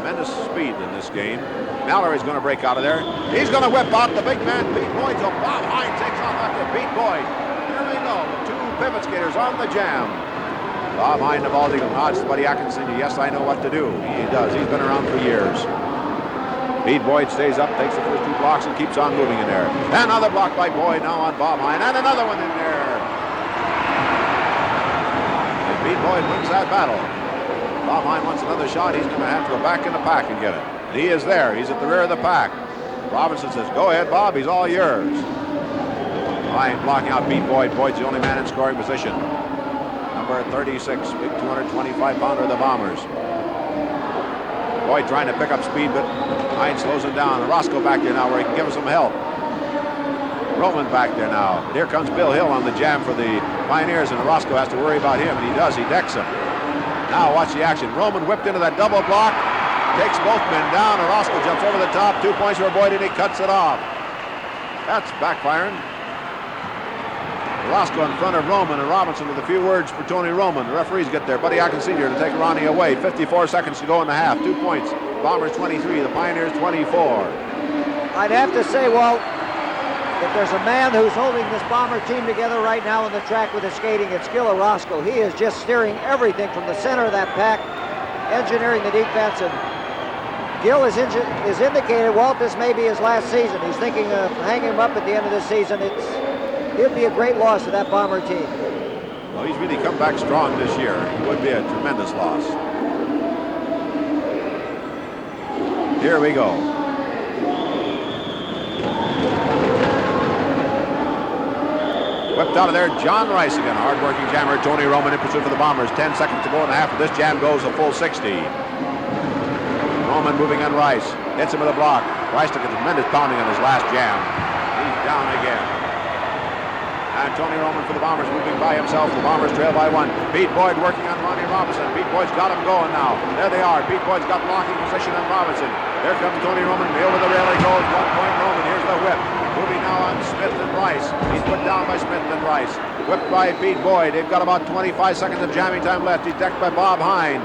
tremendous speed in this game. Mallory's going to break out of there. He's going to whip out the big man, Pete Boyd. So Bob Hine takes off after Pete Boyd. Here we go. The two pivot skaters on the jam. Bob Hine, the bald eagle, nods to Buddy Atkinson. Yes, I know what to do. He does. He's been around for years. Pete Boyd stays up, takes the first two blocks, and keeps on moving in there. Another block by Boyd now on Bob Hine, and another one in there. And Pete Boyd wins that battle. Bob Hine wants another shot. He's going to have to go back in the pack and get it. And he is there. He's at the rear of the pack. Robinson says, go ahead, Bob. He's all yours. Hine blocking out Pete Boyd. Boyd's the only man in scoring position. Number 36, big 225-pounder of the Bombers. Boyd trying to pick up speed, but Hine slows him down. And Roscoe back there now where he can give him some help. Roman back there now. And here comes Bill Hill on the jam for the Pioneers, and Roscoe has to worry about him, and he does. He decks him. Now watch the action. Roman whipped into that double block, takes both men down, and Roscoe jumps over the top. 2 points for Boyd, and he cuts it off. That's backfiring. Roscoe in front of Roman, and Robinson with a few words for Tony Roman. The referees get there. Buddy Atkins Sr. to take Ronnie away. 54 seconds to go in the half. 2 points. Bombers 23, the Pioneers 24. I'd have to say, Walt, if there's a man who's holding this Bomber team together right now on the track with his skating, it's Gil Roscoe. He is just steering everything from the center of that pack, engineering the defense, and Gil is indicated, Walt, this may be his last season. He's thinking of hanging him up at the end of the season. It'd be a great loss to that Bomber team. Well, he's really come back strong this year. It would be a tremendous loss. Here we go. Whipped out of there, John Rice again. Hard-working jammer, Tony Roman in pursuit for the Bombers. 10 seconds to go in the half. This jam goes a full 60. Roman moving on Rice. Hits him with a block. Rice took a tremendous pounding on his last jam. He's down again. And Tony Roman for the Bombers moving by himself. The Bombers trail by 1. Pete Boyd working on Ronnie Robinson. Pete Boyd's got him going now. There they are. Pete Boyd's got blocking position on Robinson. There comes Tony Roman. Over the rail he goes. 1 point Roman. Here's the whip. Moving now on Smith and Rice. He's put down by Smith and Rice. Whipped by Pete Boyd. They've got about 25 seconds of jamming time left. He's decked by Bob Hine.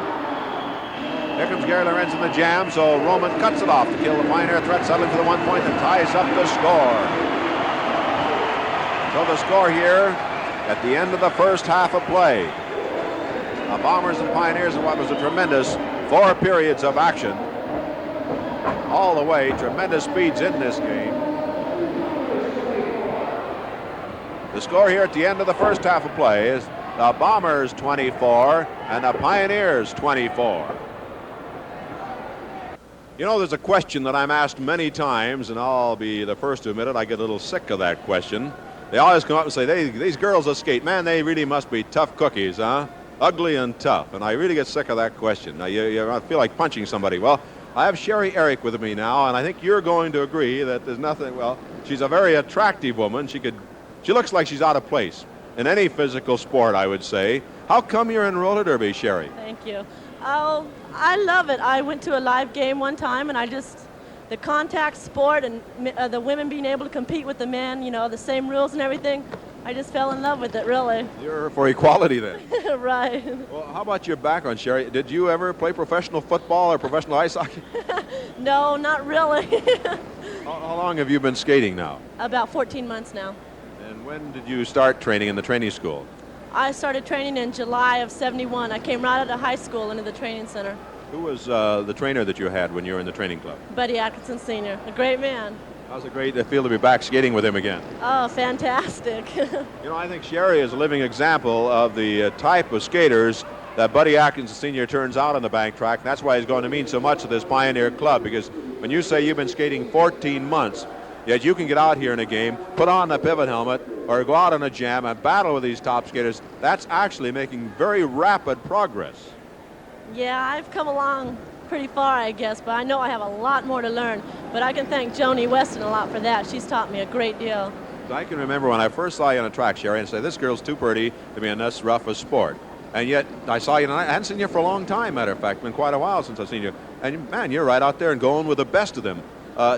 Here comes Gary Lorenz in the jam, so Roman cuts it off to kill the Pioneer threat, settling for the 1 point that ties up the score. So the score here at the end of the first half of play. The Bombers and Pioneers in what was a tremendous 4 periods of action. All the way, tremendous speeds in this game. The score here at the end of the first half of play is the Bombers 24 and the Pioneers 24. You know, there's a question that I'm asked many times, and I'll be the first to admit it. I get a little sick of that question. They always come up and say, these girls that skate, man, they really must be tough cookies, huh? Ugly and tough. And I really get sick of that question. Now, you feel like punching somebody. Well, I have Sherry Eric with me now, and I think you're going to agree that there's nothing, well, she's a very attractive woman. She looks like she's out of place in any physical sport, I would say. How come you're in roller derby, Sherry? Thank you. Oh, I love it. I went to a live game one time, and the contact sport and the women being able to compete with the men, you know, the same rules and everything, I just fell in love with it, really. You're for equality then. Right. Well, how about your background, Sherry? Did you ever play professional football or professional ice hockey? No, not really. How long have you been skating now? About 14 months now. And when did you start training in the training school? I started training in July of '71. I came right out of high school into the training center. Who was the trainer that you had when you were in the training club? Buddy Atkinson Sr., a great man. How's it great to feel to be back skating with him again? Oh, fantastic. You know, I think Sherry is a living example of the type of skaters that Buddy Atkinson Sr. turns out on the bank track. And that's why he's going to mean so much to this Pioneer club, because when you say you've been skating 14 months, yet you can get out here in a game, put on a pivot helmet, or go out on a jam and battle with these top skaters, that's actually making very rapid progress. Yeah, I've come along pretty far, I guess, but I know I have a lot more to learn. But I can thank Joni Weston a lot for that. She's taught me a great deal. I can remember when I first saw you on a track, Sherry, and say, this girl's too pretty to be in this rough a sport. And yet, I saw you, and I hadn't seen you for a long time, matter of fact. It's been quite a while since I've seen you. And, man, you're right out there and going with the best of them.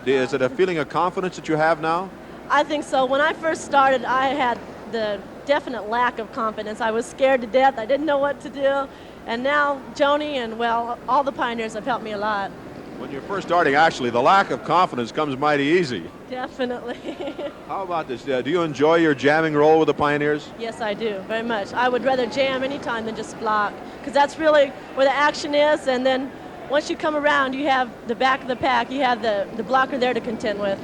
Is it a feeling of confidence that you have now? I think so. When I first started, I had the definite lack of confidence. I was scared to death. I didn't know what to do. And now Joni and, well, all the Pioneers have helped me a lot. When you're first starting, actually, the lack of confidence comes mighty easy. Definitely. How about this? Do you enjoy your jamming role with the Pioneers? Yes, I do, very much. I would rather jam anytime than just block, because that's really where the action is, and then once you come around, you have the back of the pack, you have the blocker there to contend with.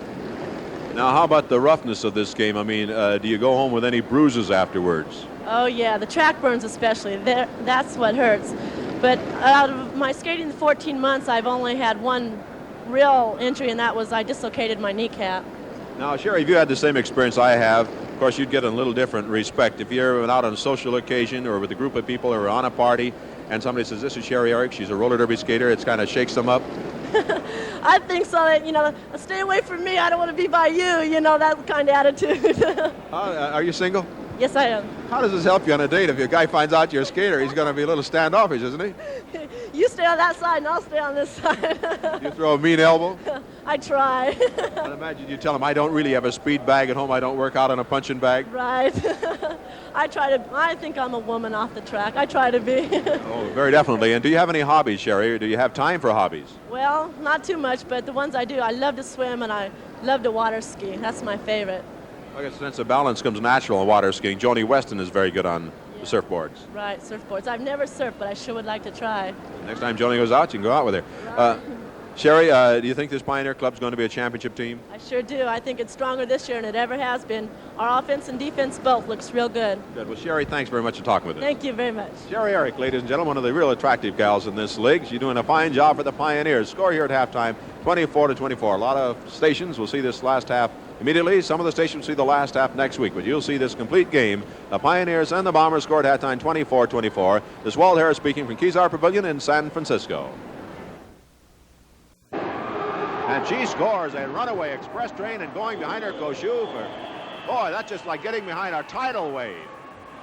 Now, how about the roughness of this game? I mean, do you go home with any bruises afterwards? Oh, yeah, the track burns especially. That's what hurts. But out of my skating 14 months, I've only had one real injury, and that was I dislocated my kneecap. Now, Sherry, if you had the same experience I have, of course, you'd get a little different respect. If you're out on a social occasion or with a group of people or on a party, and somebody says, "This is Sherry Eric, she's a roller derby skater," it kind of shakes them up. I think so. Stay away from me. I don't want to be by you. That kind of attitude. Are you single? Yes, I am. How does this help you on a date? If your guy finds out you're a skater, he's going to be a little standoffish, isn't he? You stay on that side, and I'll stay on this side. You throw a mean elbow? I try. I imagine you tell him, "I don't really have a speed bag at home. I don't work out on a punching bag." Right. I think I'm a woman off the track. I try to be. Oh, very definitely. And do you have any hobbies, Sherry, or do you have time for hobbies? Well, not too much, but the ones I do, I love to swim and I love to water ski. That's my favorite. I guess sense of balance comes natural in water skiing. Joni Weston is very good on the surfboards. Right, surfboards. I've never surfed, but I sure would like to try. Next time Joni goes out, you can go out with her. Right. Sherry, do you think this Pioneer Club's going to be a championship team? I sure do. I think it's stronger this year than it ever has been. Our offense and defense both looks real good. Good. Well, Sherry, thanks very much for talking with us. Thank you very much. Sherry Eric, ladies and gentlemen, one of the real attractive gals in this league. She's doing a fine job for the Pioneers. Score here at halftime, 24-24. A lot of stations will see this last half immediately. Some of the stations will see the last half next week, but you'll see this complete game. The Pioneers and the Bombers scored at halftime 24-24. This is Walt Harris speaking from Kezar Pavilion in San Francisco. And she scores a runaway express train, and going behind her, Koshu boy, that's just like getting behind a tidal wave.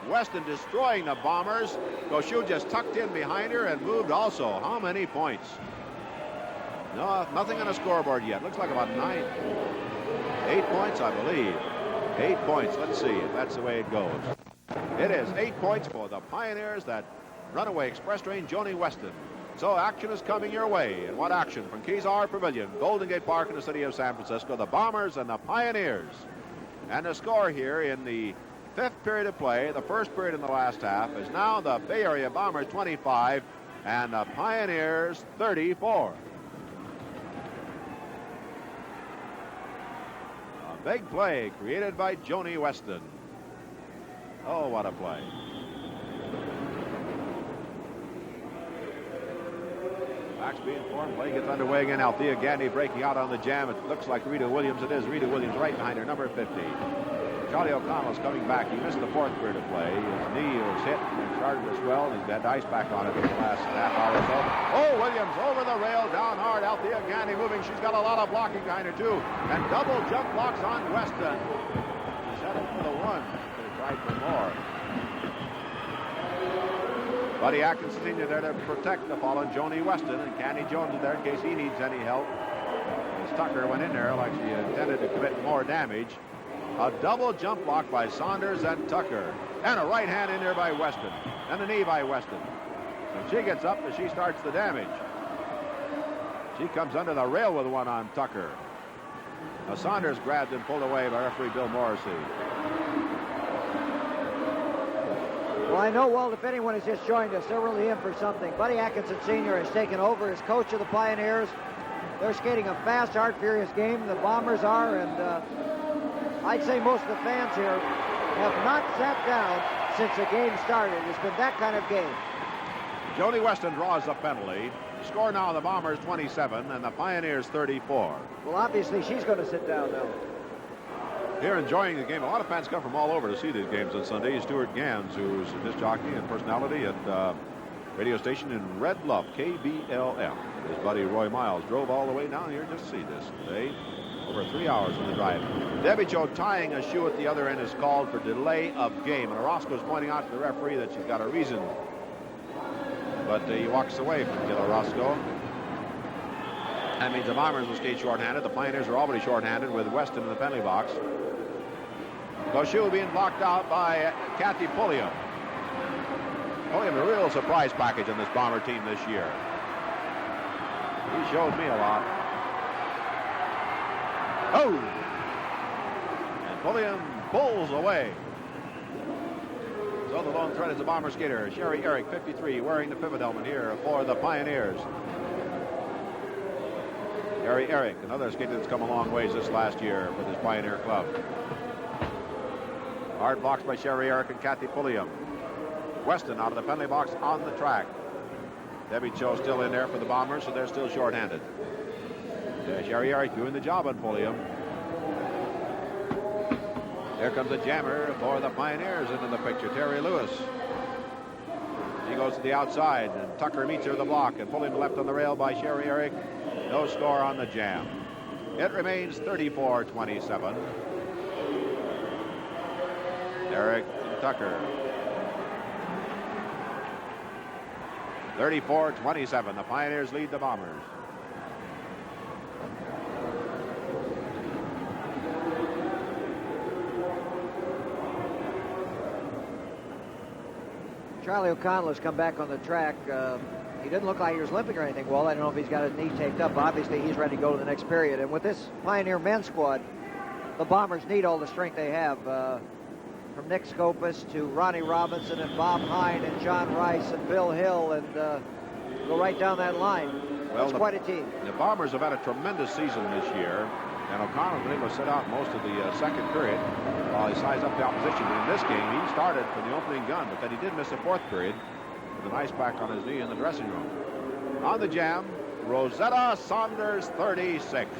Weston destroying the Bombers. Koshu just tucked in behind her and moved also. How many points? No, nothing on the scoreboard yet. Looks like about 8 points, I believe. 8 points. Let's see if that's the way it goes. It is 8 points for the Pioneers, that runaway express train, Joni Weston. So action is coming your way. And what action from Kezar Pavilion, Golden Gate Park in the city of San Francisco, the Bombers and the Pioneers. And the score here in the 5th period of play, the first period in the last half, is now the Bay Area Bombers 25 and the Pioneers 34. A big play created by Joni Weston. Oh, what a play. Backs being formed. Play gets underway again. Althea Gandy breaking out on the jam. It looks like Rita Williams. It is Rita Williams right behind her, number 50. Charlie O'Connell's coming back. He missed the 4th period of play. His knee was hit and started as well. He's got ice back on it in the last half hour or so. Oh, Williams over the rail, down hard. Althea Gandy moving. She's got a lot of blocking behind her, too. And double jump blocks on Weston. She's headed for the 1. Could have tried for more. Buddy Atkins Sr. there to protect the fallen Joni Weston, and Candy Jones is there in case he needs any help. As Tucker went in there like she intended to commit more damage. A double jump block by Saunders and Tucker. And a right hand in there by Weston. And a knee by Weston. And she gets up as she starts the damage. She comes under the rail with one on Tucker. Now Saunders grabbed and pulled away by referee Bill Morrissey. Well, I know, Walt, if anyone has just joined us, they're really in for something. Buddy Atkinson Sr. has taken over as coach of the Pioneers. They're skating a fast, hard, furious game. The Bombers are, and I'd say most of the fans here have not sat down since the game started. It's been that kind of game. Joni Weston draws the penalty. Score now, the Bombers 27 and the Pioneers 34. Well, obviously, she's going to sit down now. Here enjoying the game. A lot of fans come from all over to see these games on Sunday. Stuart Gans, who's a disc jockey and personality at radio station in Red Bluff, KBLM. His buddy Roy Miles drove all the way down here just to see this today. Over 3 hours on the drive. Debbie Cho tying a shoe at the other end is called for delay of game. And Orozco's pointing out to the referee that she's got a reason. But he walks away from Gil Orozco. That means the Bombers will skate shorthanded. The Pioneers are already shorthanded with Weston in the penalty box. Koshu being blocked out by Kathy Pulliam. Pulliam, a real surprise package on this Bomber team this year. He showed me a lot. Oh! And Pavilion pulls away. So the lone threat is the bomber skater, Sherry Eric, 53, wearing the pivot helmet here for the Pioneers. Sherry Eric, another skater that's come a long ways this last year with his Pioneer club. Hard blocks by Sherry Eric and Kathy Pulliam. Weston out of the penalty box on the track. Debbie Cho still in there for the Bombers, so they're still shorthanded. Sherry Eric doing the job on Pulliam. Here comes the jammer for the Pioneers into the picture, Terry Lewis. She goes to the outside, and Tucker meets her at the block, and Pulliam left on the rail by Sherry Eric. No score on the jam. It remains 34-27. Eric and Tucker. 34-27. The Pioneers lead the Bombers. Charlie O'Connell has come back on the track. He didn't look like he was limping or anything. Well, I don't know if he's got his knee taped up. Obviously, he's ready to go to the next period. And with this Pioneer men's squad, the Bombers need all the strength they have. From Nick Scopus to Ronnie Robinson and Bob Hine and John Rice and Bill Hill and go right down that line. Well, that's quite a team. The Bombers have had a tremendous season this year, and O'Connell's been able to sit out most of the second period while he sized up the opposition. In this game, he started from the opening gun, but then he did miss the fourth period with an ice pack on his knee in the dressing room. On the jam, Rosetta Saunders, 36.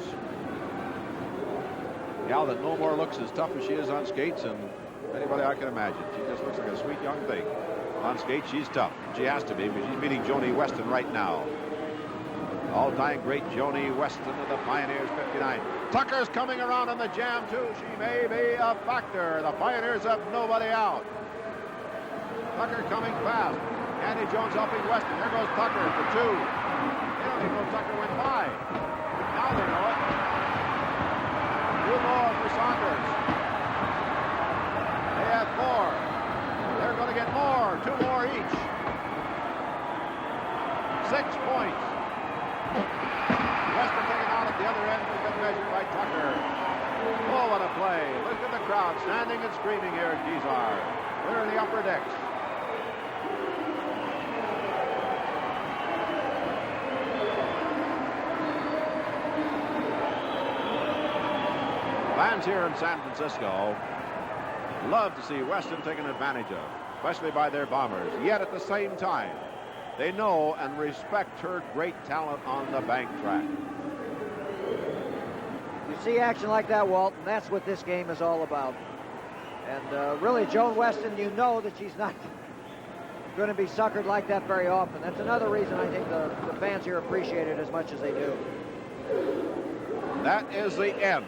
Gal that no more looks as tough as she is on skates, and anybody I can imagine. She just looks like a sweet young thing. On skates, she's tough. She has to be, because she's meeting Joni Weston right now. All-time great Joni Weston of the Pioneers, 59. Tucker's coming around on the jam, too. She may be a factor. The Pioneers have nobody out. Tucker coming fast. Andy Jones helping Weston. There goes Tucker for two. They don't even know Tucker went by. Now they know it. Two more for Saunders. They have four. They're going to get more. Two more each. 6 points. Weston taken out at the other end. Has been measured by Tucker. Oh, what a play. Look at the crowd standing and screaming here at Kezar. They're in the upper decks. Fans here in San Francisco love to see Weston taken advantage of, especially by their Bombers. Yet at the same time, they know and respect her great talent on the bank track. You see action like that, Walt, and that's what this game is all about. And really, Joan Weston, you know that she's not going to be suckered like that very often. That's another reason I think the fans here appreciate it as much as they do. That is the end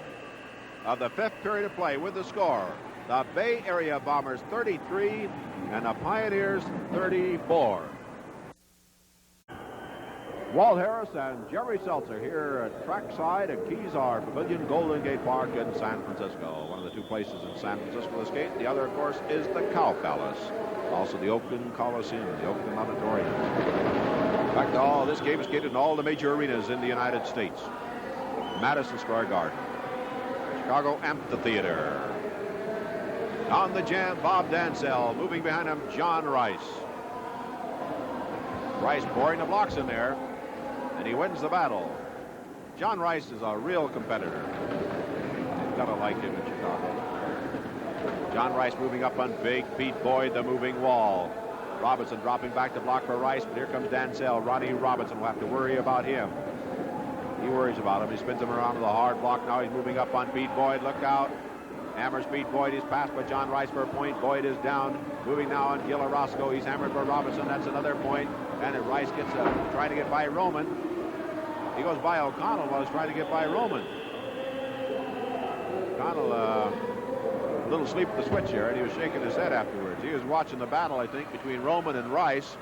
of the fifth period of play with the score. The Bay Area Bombers 33 and the Pioneers 34. Walt Harris and Jerry Seltzer here at trackside at Kezar Pavilion, Golden Gate Park in San Francisco. One of the two places in San Francisco to skate. The other, of course, is the Cow Palace. Also the Oakland Coliseum, the Oakland Auditorium. In fact, this game is skated in all the major arenas in the United States. Madison Square Garden, Chicago Amphitheater. On the jam, Bob Dansell. Moving behind him, John Rice. Rice pouring the blocks in there, and he wins the battle. John Rice is a real competitor. You've got to like him in Chicago. John Rice moving up on big Pete Boyd, the moving wall. Robinson dropping back to block for Rice, but here comes Dansell. Ronnie Robinson will have to worry about him. He worries about him. He spins him around to the hard block. Now he's moving up on Pete Boyd. Look out. Hammers Pete Boyd. He's passed by John Rice for a point. Boyd is down. Moving now on Gil Orozco. He's hammered by Robinson. That's another point. And Rice gets trying to get by Roman. He goes by O'Connell while he's trying to get by Roman. O'Connell, a little sleep at the switch here, and he was shaking his head afterwards. He was watching the battle, I think, between Roman and Rice,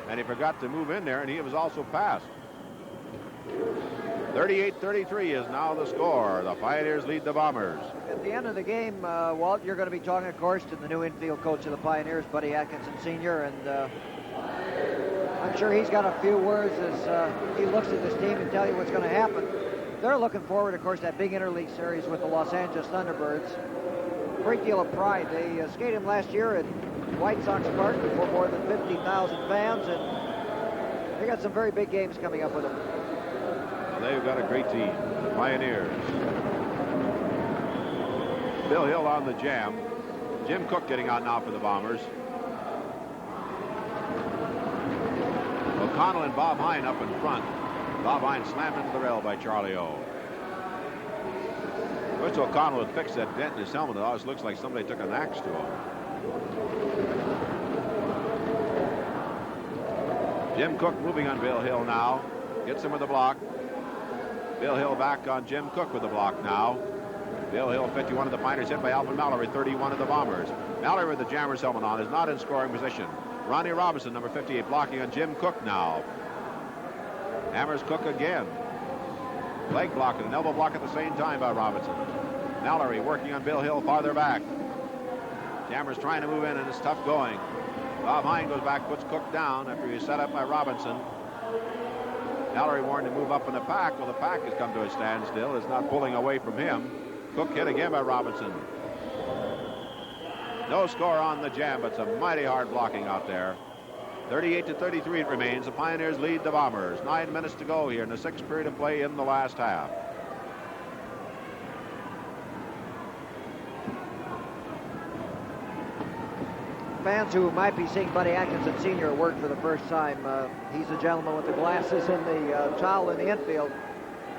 and he forgot to move in there, and he was also passed. 38-33 is now the score. The Pioneers lead the Bombers. At the end of the game, Walt, you're going to be talking, of course, to the new infield coach of the Pioneers, Buddy Atkinson Sr., and I'm sure he's got a few words as he looks at this team and tell you what's going to happen. They're looking forward, of course, that big interleague series with the Los Angeles Thunderbirds. Great deal of pride. They skated him last year at White Sox Park before more than 50,000 fans, and they got some very big games coming up with them. Well, they've got a great team, the Pioneers. Bill Hill on the jam. Jim Cook getting on now for the Bombers. O'Connell and Bob Hine up in front. Bob Hine slammed into the rail by Charlie O. Wish O'Connell would fix that dent in his helmet. It always looks like somebody took an axe to him. Jim Cook moving on Bill Hill now. Gets him with the block. Bill Hill back on Jim Cook with the block now. Bill Hill, 51 of the Pioneers, hit by Alvin Mallory, 31 of the Bombers. Mallory with the Jammers helmet on is not in scoring position. Ronnie Robinson, number 58, blocking on Jim Cook now. Hammers Cook again. Leg block and an elbow block at the same time by Robinson. Mallory working on Bill Hill farther back. Jammers trying to move in, and it's tough going. Bob Hine goes back, puts Cook down after he was set up by Robinson. Mallory warned to move up in the pack. Well, the pack has come to a standstill. It's not pulling away from him. Cook hit again by Robinson. No score on the jam, but some mighty hard blocking out there. 38-33 it remains. The Pioneers lead the Bombers. 9 minutes to go here in the 6th period of play in the last half. Fans who might be seeing Buddy Atkinson Sr. work for the first time, he's the gentleman with the glasses and the towel in the infield.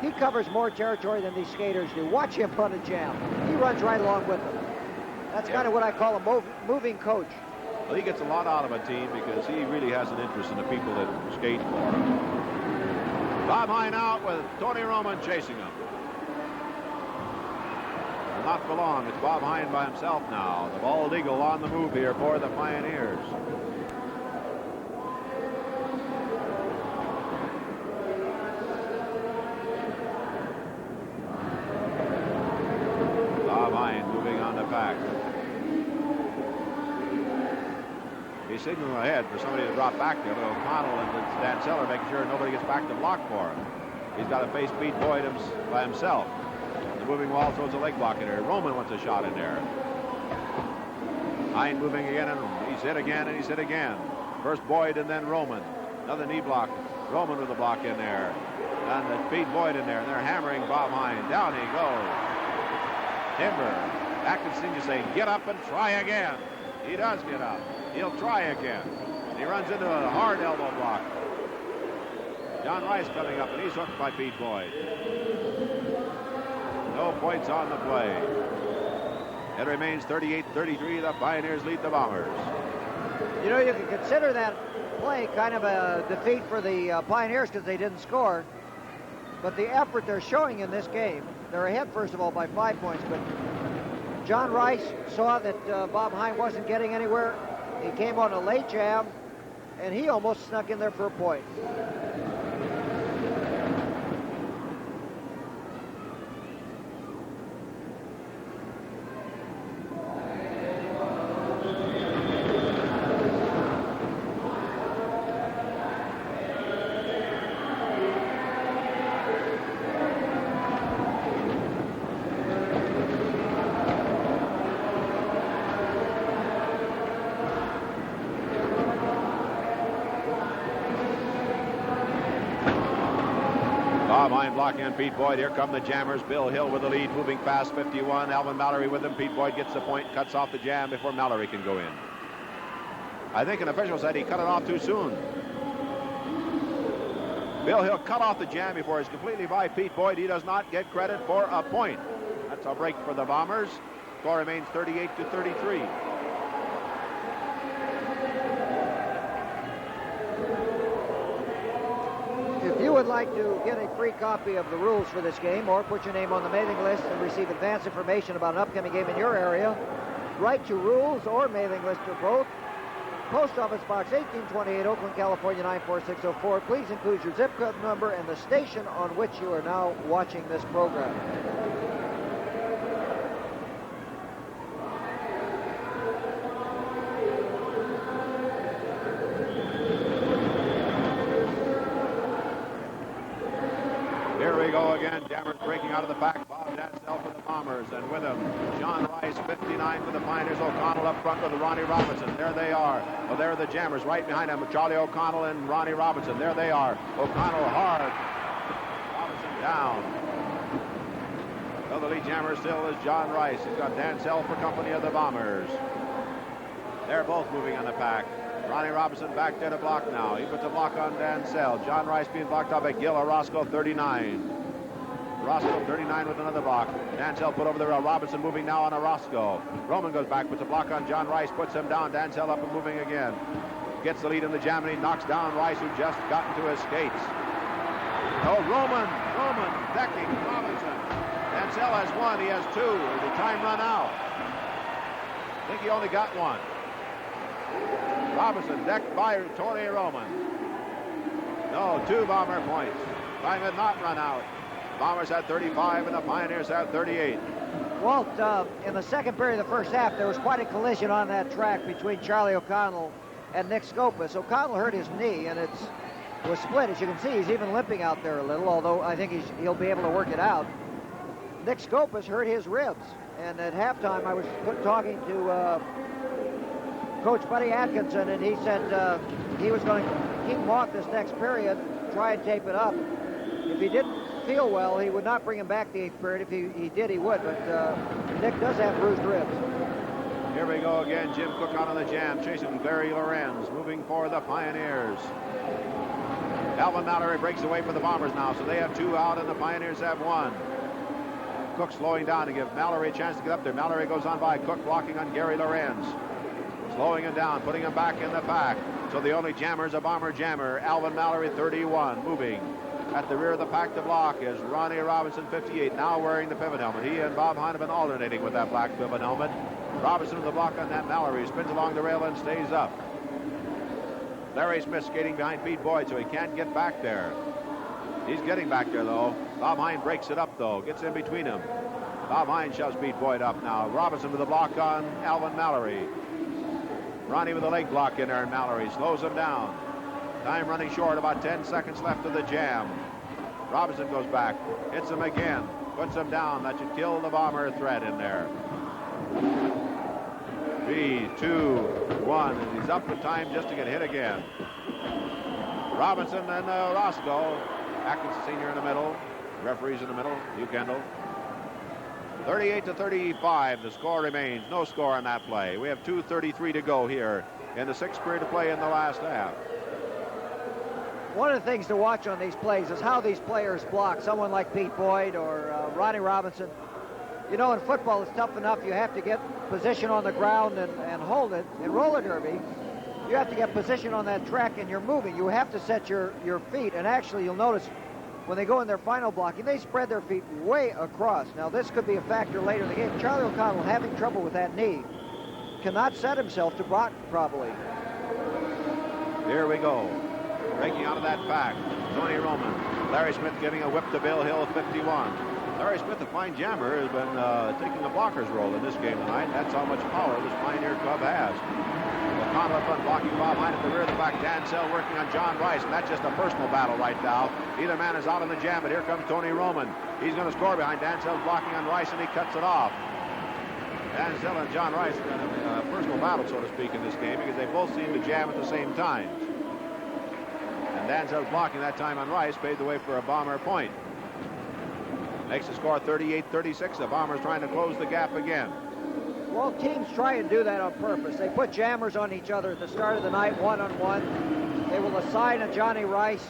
He covers more territory than these skaters do. Watch him on a jam. He runs right along with them. That's kind of what I call a moving coach. Well, he gets a lot out of a team because he really has an interest in the people that skate for him. Bob Hine out with Tony Roman chasing him. Will not for long. It's Bob Hine by himself now. The bald eagle on the move here for the Pioneers. Bob Hine moving on the pack. He's signaling ahead for somebody to drop back there. But O'Connell and Dan Seller making sure nobody gets back to block for him. He's got to face Pete Boyd by himself. The moving wall throws a leg block in there. Roman wants a shot in there. Hine moving again, and he's hit again, and he's hit again. First Boyd and then Roman. Another knee block. Roman with a block in there. And then Pete Boyd in there, and they're hammering Bob Hine. Down he goes. Timber. Atkinson just saying, get up and try again. He does get up. He'll try again. He runs into a hard elbow block. John Rice coming up, and he's hooked by Pete Boyd. No points on the play. It remains 38-33. The Pioneers lead the Bombers. You know, you can consider that play kind of a defeat for the Pioneers because they didn't score. But the effort they're showing in this game, they're ahead, first of all, by 5 points. But John Rice saw that Bob Hine wasn't getting anywhere. He came on a late jam, and he almost snuck in there for a point. Bob Hine blocking on Pete Boyd. Here come the Jammers. Bill Hill with the lead, moving fast, 51. Alvin Mallory with him. Pete Boyd gets the point, cuts off the jam before Mallory can go in. I think an official said he cut it off too soon. Bill Hill cut off the jam before he's completely by Pete Boyd. He does not get credit for a point. That's a break for the Bombers. Score remains 38-33. If you would like to get a free copy of the rules for this game or put your name on the mailing list and receive advance information about an upcoming game in your area, write to Rules or mailing list or both. Post Office Box 1828, Oakland, California 94604. Please include your zip code number and the station on which you are now watching this program. we go again. Jammers breaking out of the pack. Bob Dansell for the Bombers, and with him, John Rice, 59 for the Pioneers. O'Connell up front with Ronnie Robinson. There they are. Well, there are the Jammers right behind them. Charlie O'Connell and Ronnie Robinson. There they are. O'Connell hard. Robinson down. Well, the lead jammer still is John Rice. He's got Dansell for company of the Bombers. They're both moving on the pack. Ronnie Robinson back there to block now. He puts a block on Dansell. John Rice being blocked out by Gil Orozco, 39. Orozco, 39 with another block. Dansell put over the rail. Robinson moving now on Orozco. Roman goes back, puts a block on John Rice, puts him down. Dansell up and moving again. Gets the lead in the jam, and he knocks down Rice, who just got into his skates. Oh, Roman, decking Robinson. Dansell has one, he has two. The time run out. I think he only got one. Robinson decked by Tony Roman. No, 2 Bomber points. Time had not run out. Bombers had 35 and the Pioneers had 38. Walt, in the second period of the first half, there was quite a collision on that track between Charlie O'Connell and Nick Skopas. O'Connell hurt his knee, and it was split. As you can see, he's even limping out there a little, although I think he'll be able to work it out. Nick Skopas hurt his ribs, and at halftime I was talking to Coach Buddy Atkinson, and he said he was going to keep him off this next period, try and tape it up. If he didn't feel well, he would not bring him back the 8th period. If he did, he would, but Nick does have bruised ribs. Here we go again. Jim Cook out on the jam, chasing Barry Lorenz, moving for the Pioneers. Alvin Mallory breaks away for the Bombers now, so they have 2 out and the Pioneers have 1. Cook slowing down to give Mallory a chance to get up there. Mallory goes on by. Cook blocking on Gary Lorenz. Slowing him down, putting him back in the pack. So the only jammer is a Bomber jammer. Alvin Mallory, 31, moving. At the rear of the pack to block is Ronnie Robinson, 58, now wearing the pivot helmet. He and Bob Hine have been alternating with that black pivot helmet. Robinson with the block on that. Mallory spins along the rail and stays up. Larry Smith skating behind Pete Boyd, so he can't get back there. He's getting back there, though. Bob Hine breaks it up, though. Gets in between them. Bob Hine shoves Pete Boyd up now. Robinson with the block on Alvin Mallory. Ronnie with a leg block in there, and Mallory slows him down. Time running short, about 10 seconds left of the jam. Robinson goes back, hits him again, puts him down. That should kill the Bomber threat in there. 3, 2, 1, and he's up with time just to get hit again. Robinson and Roscoe. Atkins Sr. in the middle. Referees in the middle. Hugh Kendall. 38-35, the score remains. No score on that play. We have 2:33 to go here in the 6th period of play in the last half. One of the things to watch on these plays is how these players block. Someone like Pete Boyd or Ronnie Robinson. You know, in football, it's tough enough. You have to get position on the ground and hold it. In roller derby, you have to get position on that track and you're moving. You have to set your feet. And actually, you'll notice when they go in their final blocking, they spread their feet way across. Now, this could be a factor later in the game. Charlie O'Connell, having trouble with that knee, cannot set himself to block properly. Here we go. Breaking out of that pack, Tony Roman. Larry Smith giving a whip to Bill Hill, 51. Larry Smith, the fine jammer, has been taking the blocker's role in this game tonight. That's how much power this Pioneer club has. O'Connell up front blocking Bob Hine at the rear of the pack. Dansell working on John Rice, and that's just a personal battle right now. Either man is out on the jam, but here comes Tony Roman. He's going to score behind Dansell, blocking on Rice, and he cuts it off. Dansell and John Rice are in a personal battle, so to speak, in this game because they both seem to jam at the same time. And Dansell's blocking that time on Rice paved the way for a Bomber point. Makes the score 38-36. The Bombers trying to close the gap again. Well, teams try and do that on purpose. They put jammers on each other at the start of the night, one-on-one. They will assign a Johnny Rice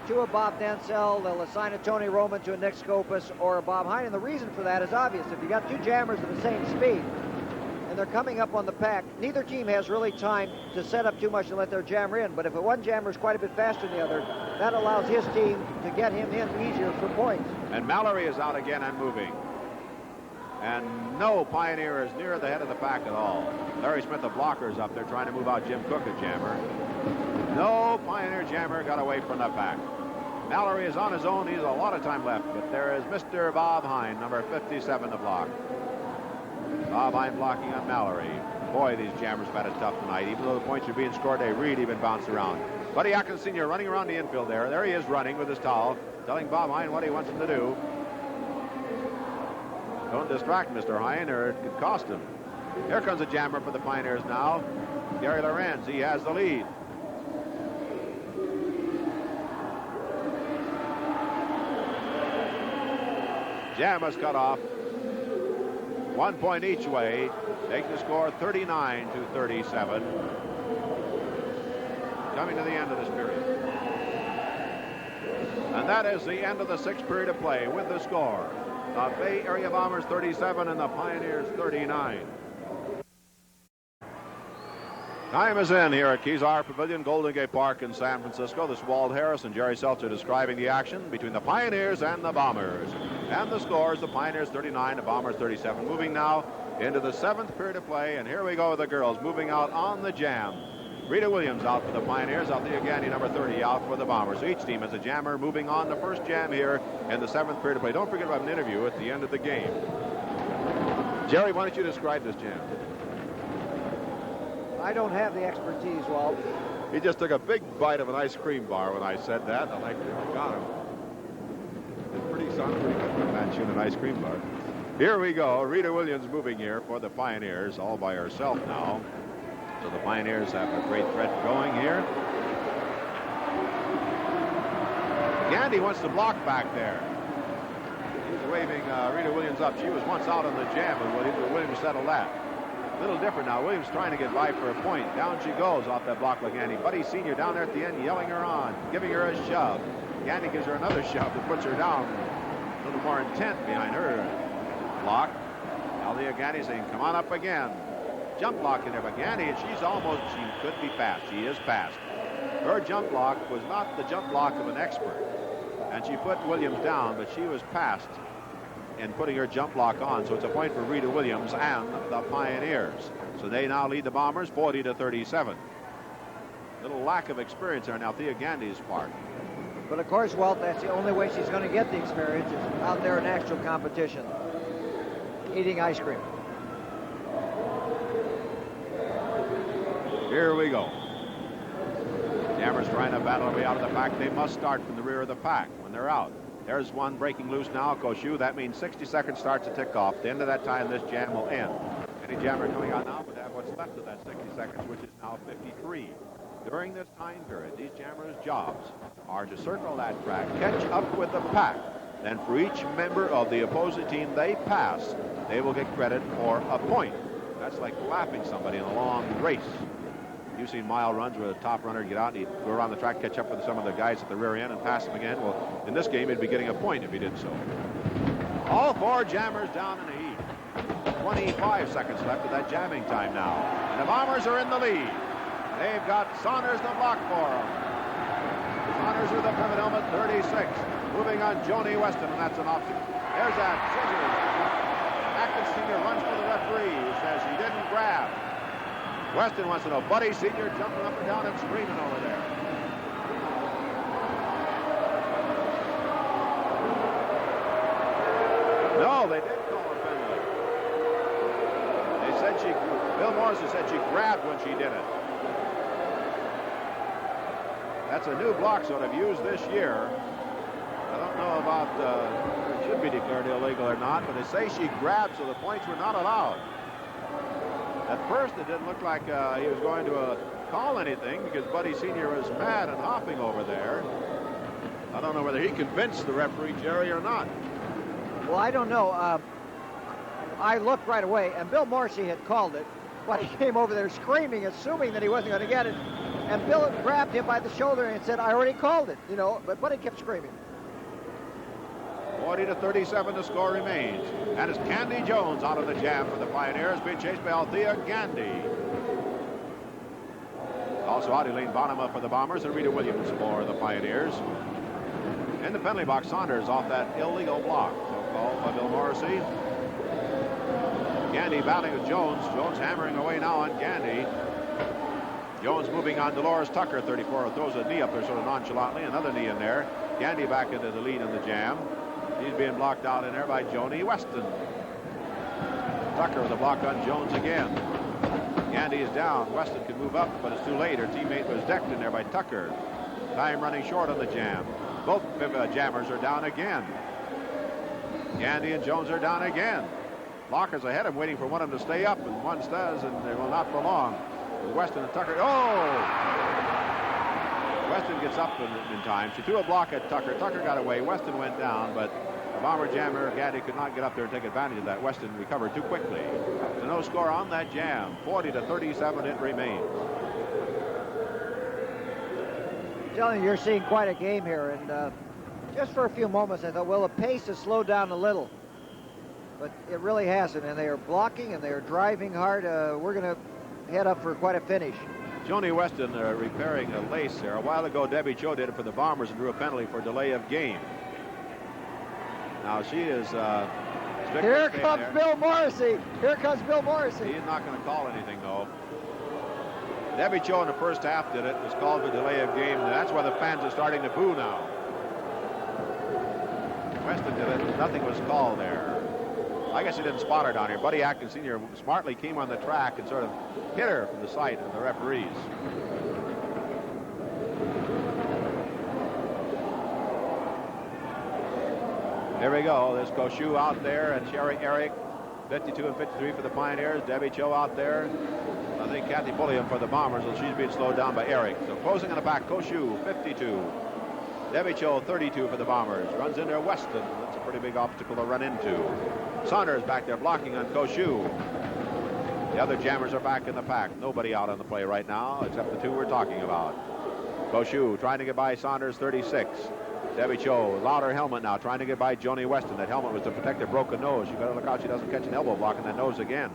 to a Bob Dansell. They'll assign a Tony Roman to a Nick Skopas or a Bob Hine. And the reason for that is obvious. If you got 2 jammers at the same speed and they're coming up on the pack, neither team has really time to set up too much to let their jammer in. But if one jammer is quite a bit faster than the other, that allows his team to get him in easier for points. And Mallory is out again and moving. And no Pioneer is near the head of the pack at all. Larry Smith, the blocker, is up there trying to move out Jim Cook, a jammer. No Pioneer jammer got away from the pack. Mallory is on his own. He has a lot of time left, but there is Mr. Bob Hine, number 57, to block. Bob Hine blocking on Mallory. Boy, these jammers have had it tough tonight. Even though the points are being scored, they really been bounced around. Buddy Atkins Sr. running around the infield there. There he is running with his towel, telling Bob Hine what he wants him to do. Don't distract Mr. Hine or it could cost him. Here comes a jammer for the Pioneers now. Gary Lorenz, he has the lead. Jam has cut off. 1 point each way. Take the score 39-37. Coming to the end of this period. And that is the end of the 6th period of play with the score. The Bay Area Bombers 37 and the Pioneers 39. Time is in here at Kezar Pavilion, Golden Gate Park in San Francisco. This is Walt Harris and Jerry Seltzer describing the action between the Pioneers and the Bombers. And the scores, the Pioneers 39, the Bombers 37. Moving now into the 7th period of play, and here we go with the girls moving out on the jam. Rita Williams out for the Pioneers, Althea Gandy, number 30, out for the Bombers. So each team has a jammer moving on the first jam here in the 7th period of play. Don't forget about an interview at the end of the game. Jerry, why don't you describe this jam? I don't have the expertise, Walt. He just took a big bite of an ice cream bar when I said that. I got him. It's pretty sounded pretty good for a man chewing an ice cream bar. Here we go. Rita Williams moving here for the Pioneers, all by herself now. So the Pioneers have a great threat going here. Gandy wants to block back there. He's waving Rita Williams up. She was once out on the jam with Williams, but Williams settled that. A little different now. Williams trying to get by for a point. Down she goes off that block by Gandy. Buddy Sr. down there at the end yelling her on, giving her a shove. Gandy gives her another shove that puts her down. A little more intent behind her block. Althea Gandy saying, come on up again. Jump block in there, but Gandy, she could be passed. She is passed. Her jump block was not the jump block of an expert. And she put Williams down, but she was passed in putting her jump block on. So it's a point for Rita Williams and the Pioneers. So they now lead the Bombers 40-37. Little lack of experience there on Althea Gandy's part. But of course, Walt, that's the only way she's going to get the experience is out there in actual competition, eating ice cream. Here we go. Jammers trying to battle their way out of the pack. They must start from the rear of the pack when they're out. There's one breaking loose now, Koshu. That means 60 seconds starts to tick off. At the end of that time, this jam will end. Any jammer coming out now would have what's left of that 60 seconds, which is now 53. During this time period, these jammers' jobs are to circle that track, catch up with the pack. Then for each member of the opposing team they pass, they will get credit for a point. That's like lapping somebody in a long race. You've seen mile runs where the top runner would get out and he'd go around the track, catch up with some of the guys at the rear end and pass them again. Well, in this game, he'd be getting a point if he did so. All 4 jammers down in the heat. 25 seconds left of that jamming time now. And the Bombers are in the lead. They've got Saunders to block for them. Saunders with the pivot helmet, 36. Moving on Joni Weston, and that's an option. There's that scissors. Atkins Sr. runs for the referee, who says he didn't grab. Weston wants to know, Buddy Sr. jumping up and down and screaming over there. No, they didn't call a penalty. They said Bill Morrison said she grabbed when she did it. That's a new block sort of used this year. I don't know about it should be declared illegal or not, but they say she grabbed, so the points were not allowed. At first, it didn't look like he was going to call anything because Buddy Sr. was mad and hopping over there. I don't know whether he convinced the referee, Jerry, or not. Well, I don't know. I looked right away, and Bill Morrissey had called it, but he came over there screaming, assuming that he wasn't going to get it. And Bill grabbed him by the shoulder and said, I already called it, but Buddy kept screaming. 40-37, the score remains. And it's Candy Jones out of the jam for the Pioneers, being chased by Althea Gandy. Also out, Elaine Bonham for the Bombers and Rita Williams for the Pioneers. In the penalty box, Saunders off that illegal block, so called by Bill Morrissey. Gandy battling with Jones. Jones hammering away now on Gandy. Jones moving on Dolores Tucker, 34, throws a knee up there sort of nonchalantly. Another knee in there. Gandy back into the lead in the jam. He's being blocked out in there by Joni Weston. Tucker with a block on Jones again. Gandy is down. Weston can move up, but it's too late. Her teammate was decked in there by Tucker. Time running short on the jam. Both jammers are down again. Gandy and Jones are down again. Blockers ahead of him, waiting for one of them to stay up, and one does, and they will not for long. Weston and Tucker. Oh! Weston gets up in time. She threw a block at Tucker. Tucker got away. Weston went down, but the bomber jammer, Gandy, could not get up there and take advantage of that. Weston recovered too quickly. So no score on that jam. 40-37 it remains. I'm telling you, you're seeing quite a game here, and just for a few moments I thought, well, the pace has slowed down a little, but it really hasn't, and they are blocking and they are driving hard. We're going to head up for quite a finish. Joni Weston repairing a lace there. A while ago, Debbie Cho did it for the Bombers and drew a penalty for delay of game. Now she is... Here comes Bill Morrissey. Here comes Bill Morrissey. He's not going to call anything, though. Debbie Cho in the first half did it. It was called for delay of game. And that's why the fans are starting to boo now. Weston did it. Nothing was called there. I guess he didn't spot her down here. Buddy Atkins Sr. smartly came on the track and sort of hit her from the sight of the referees. Here we go. There's Koshu out there and Sherry Eric, 52 and 53 for the Pioneers. Debbie Cho out there. I think Kathy Pulliam for the Bombers, and she's being slowed down by Eric. So closing on the back, Koshu, 52. Debbie Cho, 32 for the Bombers. Runs into Weston. That's a pretty big obstacle to run into. Saunders back there blocking on Koshu. The other jammers are back in the pack. Nobody out on the play right now except the two we're talking about. Koshu trying to get by Saunders, 36. Debbie Cho, louder helmet now, trying to get by Joni Weston. That helmet was to protect her broken nose. You better look out she doesn't catch an elbow block in that nose again.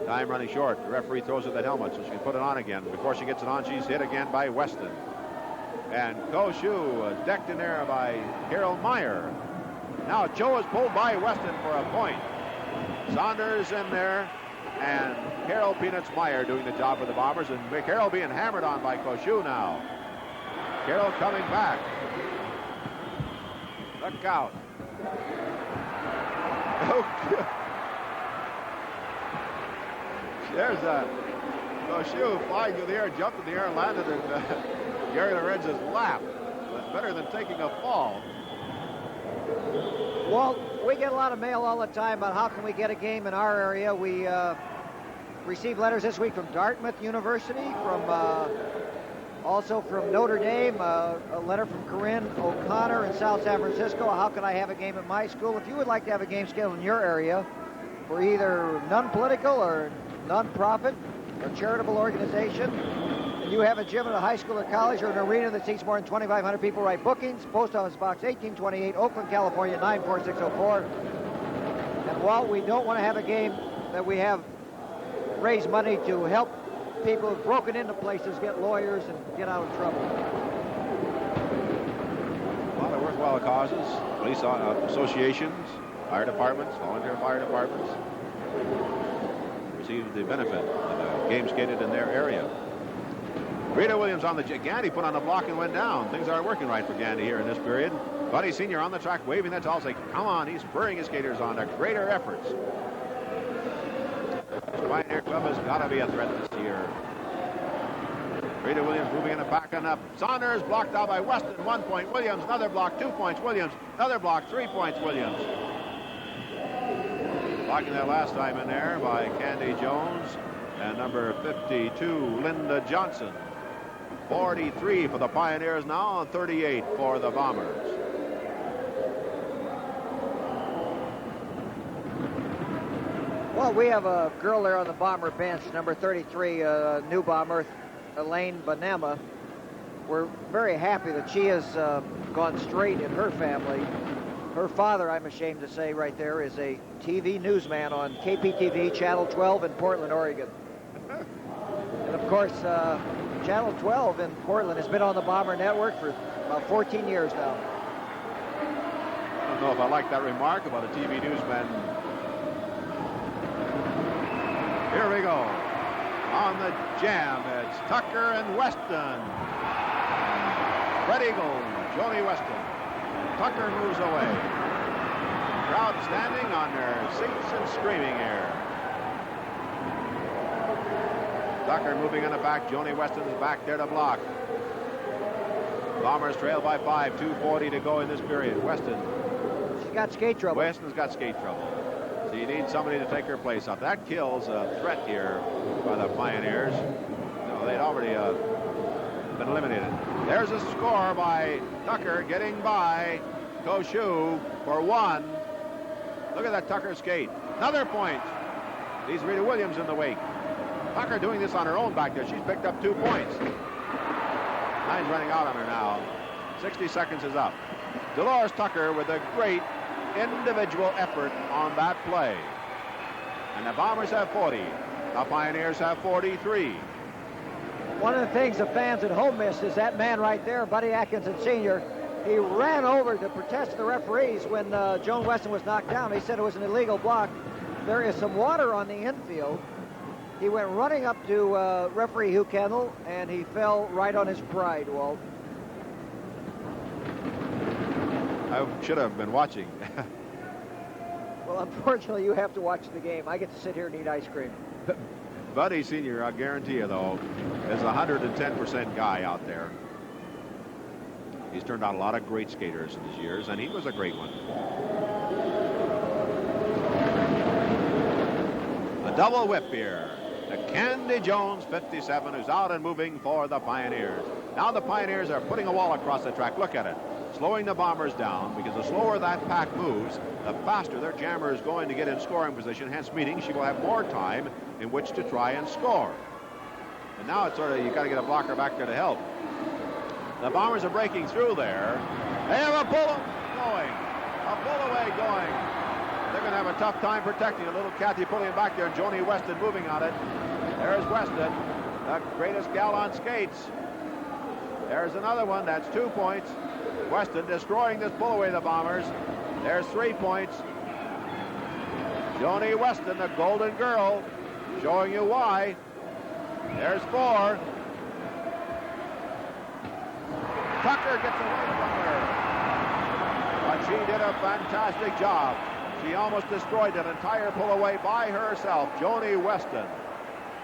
Time running short. The referee throws her that helmet so she can put it on again. Before she gets it on, she's hit again by Weston. And Koshu decked in there by Carol Meyer. Now Cho is pulled by Weston for a point. Saunders in there, and Carol Peanuts Meyer doing the job for the Bombers, and Carol being hammered on by Koshu now. Carol coming back. Look out. There's Koshu flying through the air, jumped in the air and landed in Gary Lorenz's lap. That's better than taking a fall. Well, we get a lot of mail all the time about how can we get a game in our area. We received letters this week from Dartmouth University, from also from Notre Dame, a letter from Corinne O'Connor in South San Francisco. How can I have a game at my school? If you would like to have a game scheduled in your area for either non-political or non-profit or charitable organization, and you have a gym at a high school or college or an arena that seats more than 2,500 people, write bookings, Post Office Box 1828, Oakland, California, 94604. And Walt, we don't want to have a game that we have raise money to help people who've broken into places get lawyers and get out of trouble. A lot of worthwhile causes, police associations, fire departments, volunteer fire departments receive the benefit of games skated in their area. Rita Williams on the Gandy put on the block and went down. Things aren't working right for Gandy here in this period. Buddy Sr. on the track waving that towel, saying, come on, he's spurring his skaters on to greater efforts. The Pioneer Club has got to be a threat this year. Rita Williams moving in the back and up. Saunders blocked out by Weston, 1 point. Williams, another block, 2 points. Williams, another block, 3 points. Williams. Blocking that last time in there by Candy Jones and number 52, Linda Johnson. 43 for the Pioneers now, and 38 for the Bombers. Well, we have a girl there on the Bomber bench, number 33, new Bomber, Elaine Banema. We're very happy that she has gone straight in her family. Her father, I'm ashamed to say right there, is a TV newsman on KPTV, Channel 12 in Portland, Oregon. And of course, Channel 12 in Portland has been on the Bomber Network for about 14 years now. I don't know if I like that remark about a TV newsman. Here we go. On the jam, it's Tucker and Weston. Fred Eagle, Joni Weston. Tucker moves away. Crowd standing on their seats and screaming here. Tucker moving in the back. Joni Weston's back there to block. Bombers trail by 5, 2:40 to go in this period. Weston. She's got skate trouble. Weston's got skate trouble. So you need somebody to take her place up. That kills a threat here by the Pioneers. No, they'd already been eliminated. There's a score by Tucker getting by Koshu for 1. Look at that Tucker skate. Another point. Leaves Rita Williams in the wake. Tucker doing this on her own back there. She's picked up 2 points. Time's running out on her now. 60 seconds is up. Dolores Tucker with a great individual effort on that play. And the Bombers have 40. The Pioneers have 43. One of the things the fans at home missed is that man right there, Buddy Atkinson Sr. He ran over to protest the referees when Joan Weston was knocked down. He said it was an illegal block. There is some water on the infield. He went running up to referee Hugh Kendall, and he fell right on his pride, Walt. I should have been watching. Well, unfortunately, you have to watch the game. I get to sit here and eat ice cream. Buddy Sr., I guarantee you, though, is a 110% guy out there. He's turned out a lot of great skaters in his years, and he was a great one. A double whip here. The Candy Jones 57, who's out and moving for the Pioneers. Now the Pioneers are putting a wall across the track. Look at it. Slowing the Bombers down, because the slower that pack moves, the faster their jammer is going to get in scoring position, hence meaning she will have more time in which to try and score. And now it's sort of, you got to get a blocker back there to help. The Bombers are breaking through there. They have a pull going. A pull away going. They're going to have a tough time protecting it. Little Kathy pulling back there, and Joni Weston moving on it. There's Weston, the greatest gal on skates. There's another one. That's 2 points. Weston destroying this pull away, the Bombers. There's 3 points. Joni Weston, the golden girl, showing you why. There's 4. Tucker gets away from her. But she did a fantastic job. She almost destroyed an entire pull away by herself. Joni Weston.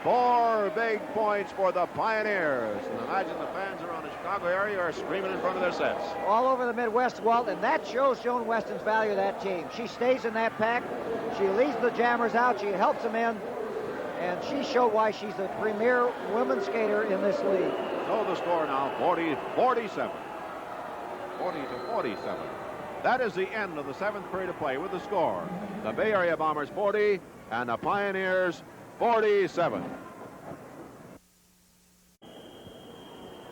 4 big points for the Pioneers. And imagine the fans around the Chicago area are screaming in front of their sets. All over the Midwest, Walt, and that shows Joan Weston's value of that team. She stays in that pack. She leads the jammers out. She helps them in. And she showed why she's the premier women's skater in this league. So the score now, 40-47. 40-47. That is the end of the 7th period of play with the score. The Bay Area Bombers 40 and the Pioneers 47.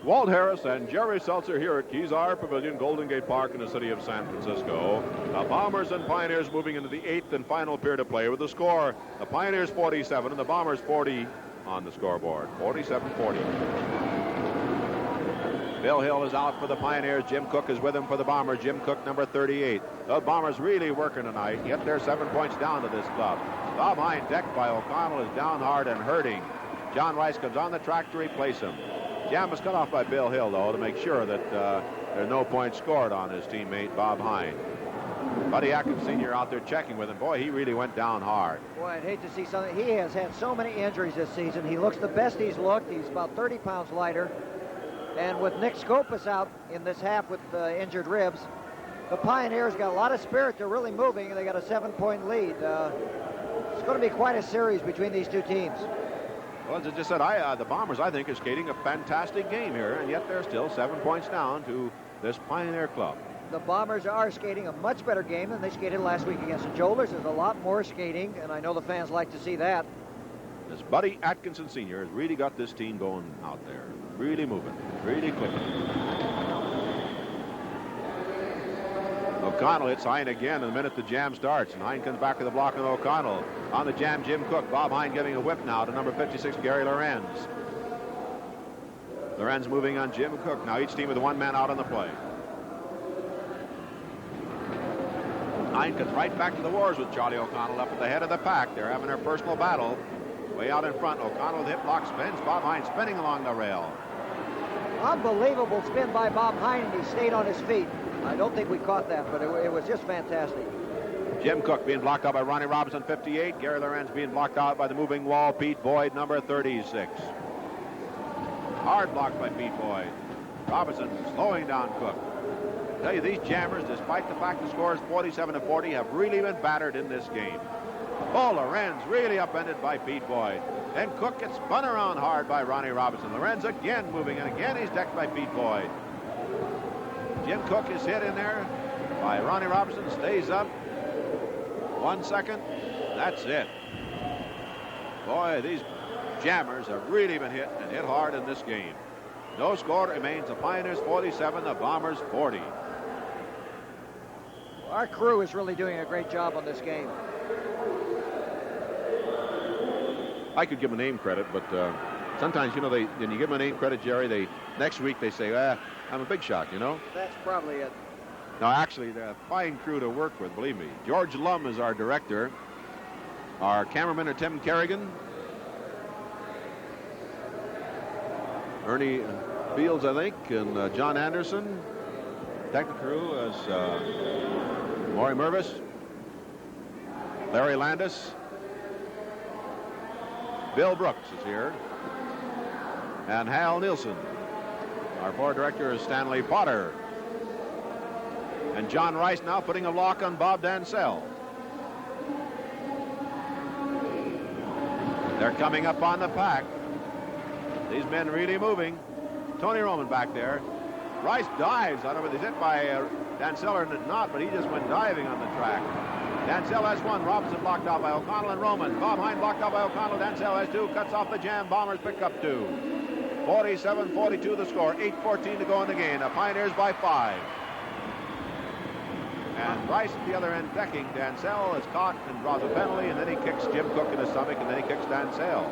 Walt Harris and Jerry Seltzer here at Kezar Pavilion, Golden Gate Park in the city of San Francisco. The Bombers and Pioneers moving into the 8th and final period of play with the score. The Pioneers 47 and the Bombers 40 on the scoreboard. 47-40. Bill Hill is out for the Pioneers. Jim Cook is with him for the Bombers. Jim Cook, number 38. The Bombers really working tonight, yet they're 7 points down to this club. Bob Hine, decked by O'Connell, is down hard and hurting. John Rice comes on the track to replace him. Jam was cut off by Bill Hill, though, to make sure that there are no points scored on his teammate, Bob Hine. Buddy Atkins Sr. out there checking with him. Boy, he really went down hard. Boy, I'd hate to see something. He has had so many injuries this season. He looks the best he's looked. He's about 30 pounds lighter. And with Nick Skopas out in this half with injured ribs, the Pioneers got a lot of spirit. They're really moving, and they got a 7-point lead. It's going to be quite a series between these two teams. Well, as I just said, the Bombers, I think, are skating a fantastic game here, and yet they're still 7 points down to this Pioneer club. The Bombers are skating a much better game than they skated last week against the Jolers. There's a lot more skating, and I know the fans like to see that. This Buddy Atkinson Sr. has really got this team going out there. Really moving, really clicking. O'Connell hits Hine again in the minute the jam starts, and Hine comes back with a block on O'Connell. On the jam, Jim Cook. Bob Hine giving a whip now to number 56, Gary Lorenz. Lorenz moving on Jim Cook. Now each team with one man out on the play. Hine comes right back to the wars with Charlie O'Connell up at the head of the pack. They're having their personal battle. Way out in front, O'Connell with hip block spins. Bob Hine spinning along the rail. Unbelievable spin by Bob Hine, and he stayed on his feet. I don't think we caught that, but it was just fantastic. Jim Cook being blocked out by Ronnie Robinson, 58. Gary Lorenz being blocked out by the moving wall, Pete Boyd, number 36. Hard block by Pete Boyd. Robinson slowing down Cook. I tell you, these jammers, despite the fact the score is 47-40, have really been battered in this game. Oh, Lorenz really upended by Pete Boyd. Then Cook gets spun around hard by Ronnie Robinson. Lorenz again moving, and again he's decked by Pete Boyd. Jim Cook is hit in there by Ronnie Robinson, stays up. 1 second, that's it. Boy, these jammers have really been hit and hit hard in this game. No score remains. The Pioneers 47, the Bombers 40. Our crew is really doing a great job on this game. I could give them a name credit, but sometimes, you know, when you give them a name credit, Jerry, next week they say, I'm a big shot, you know? That's probably it. No, actually, they're a fine crew to work with, believe me. George Lum is our director. Our cameramen are Tim Kerrigan. Ernie Fields, I think, and John Anderson. Technical crew is Maury Mervis, Larry Landis, Bill Brooks is here, and Hal Nielsen. Our board director is Stanley Potter. And John Rice now putting a lock on Bob Dansell. They're coming up on the pack. These men really moving. Tony Roman back there. Rice dives. I don't know if he's hit by Dansell or not, but he just went diving on the track. Dansell has one. Robinson blocked out by O'Connell and Roman. Bob Hine blocked out by O'Connell. Dansell has two. Cuts off the jam. Bombers pick up two. 47-42 the score. 8:14 to go in the game. The Pioneers by 5. And Rice at the other end decking. Dansell is caught and draws a penalty, and then he kicks Jim Cook in the stomach, and then he kicks Dansell.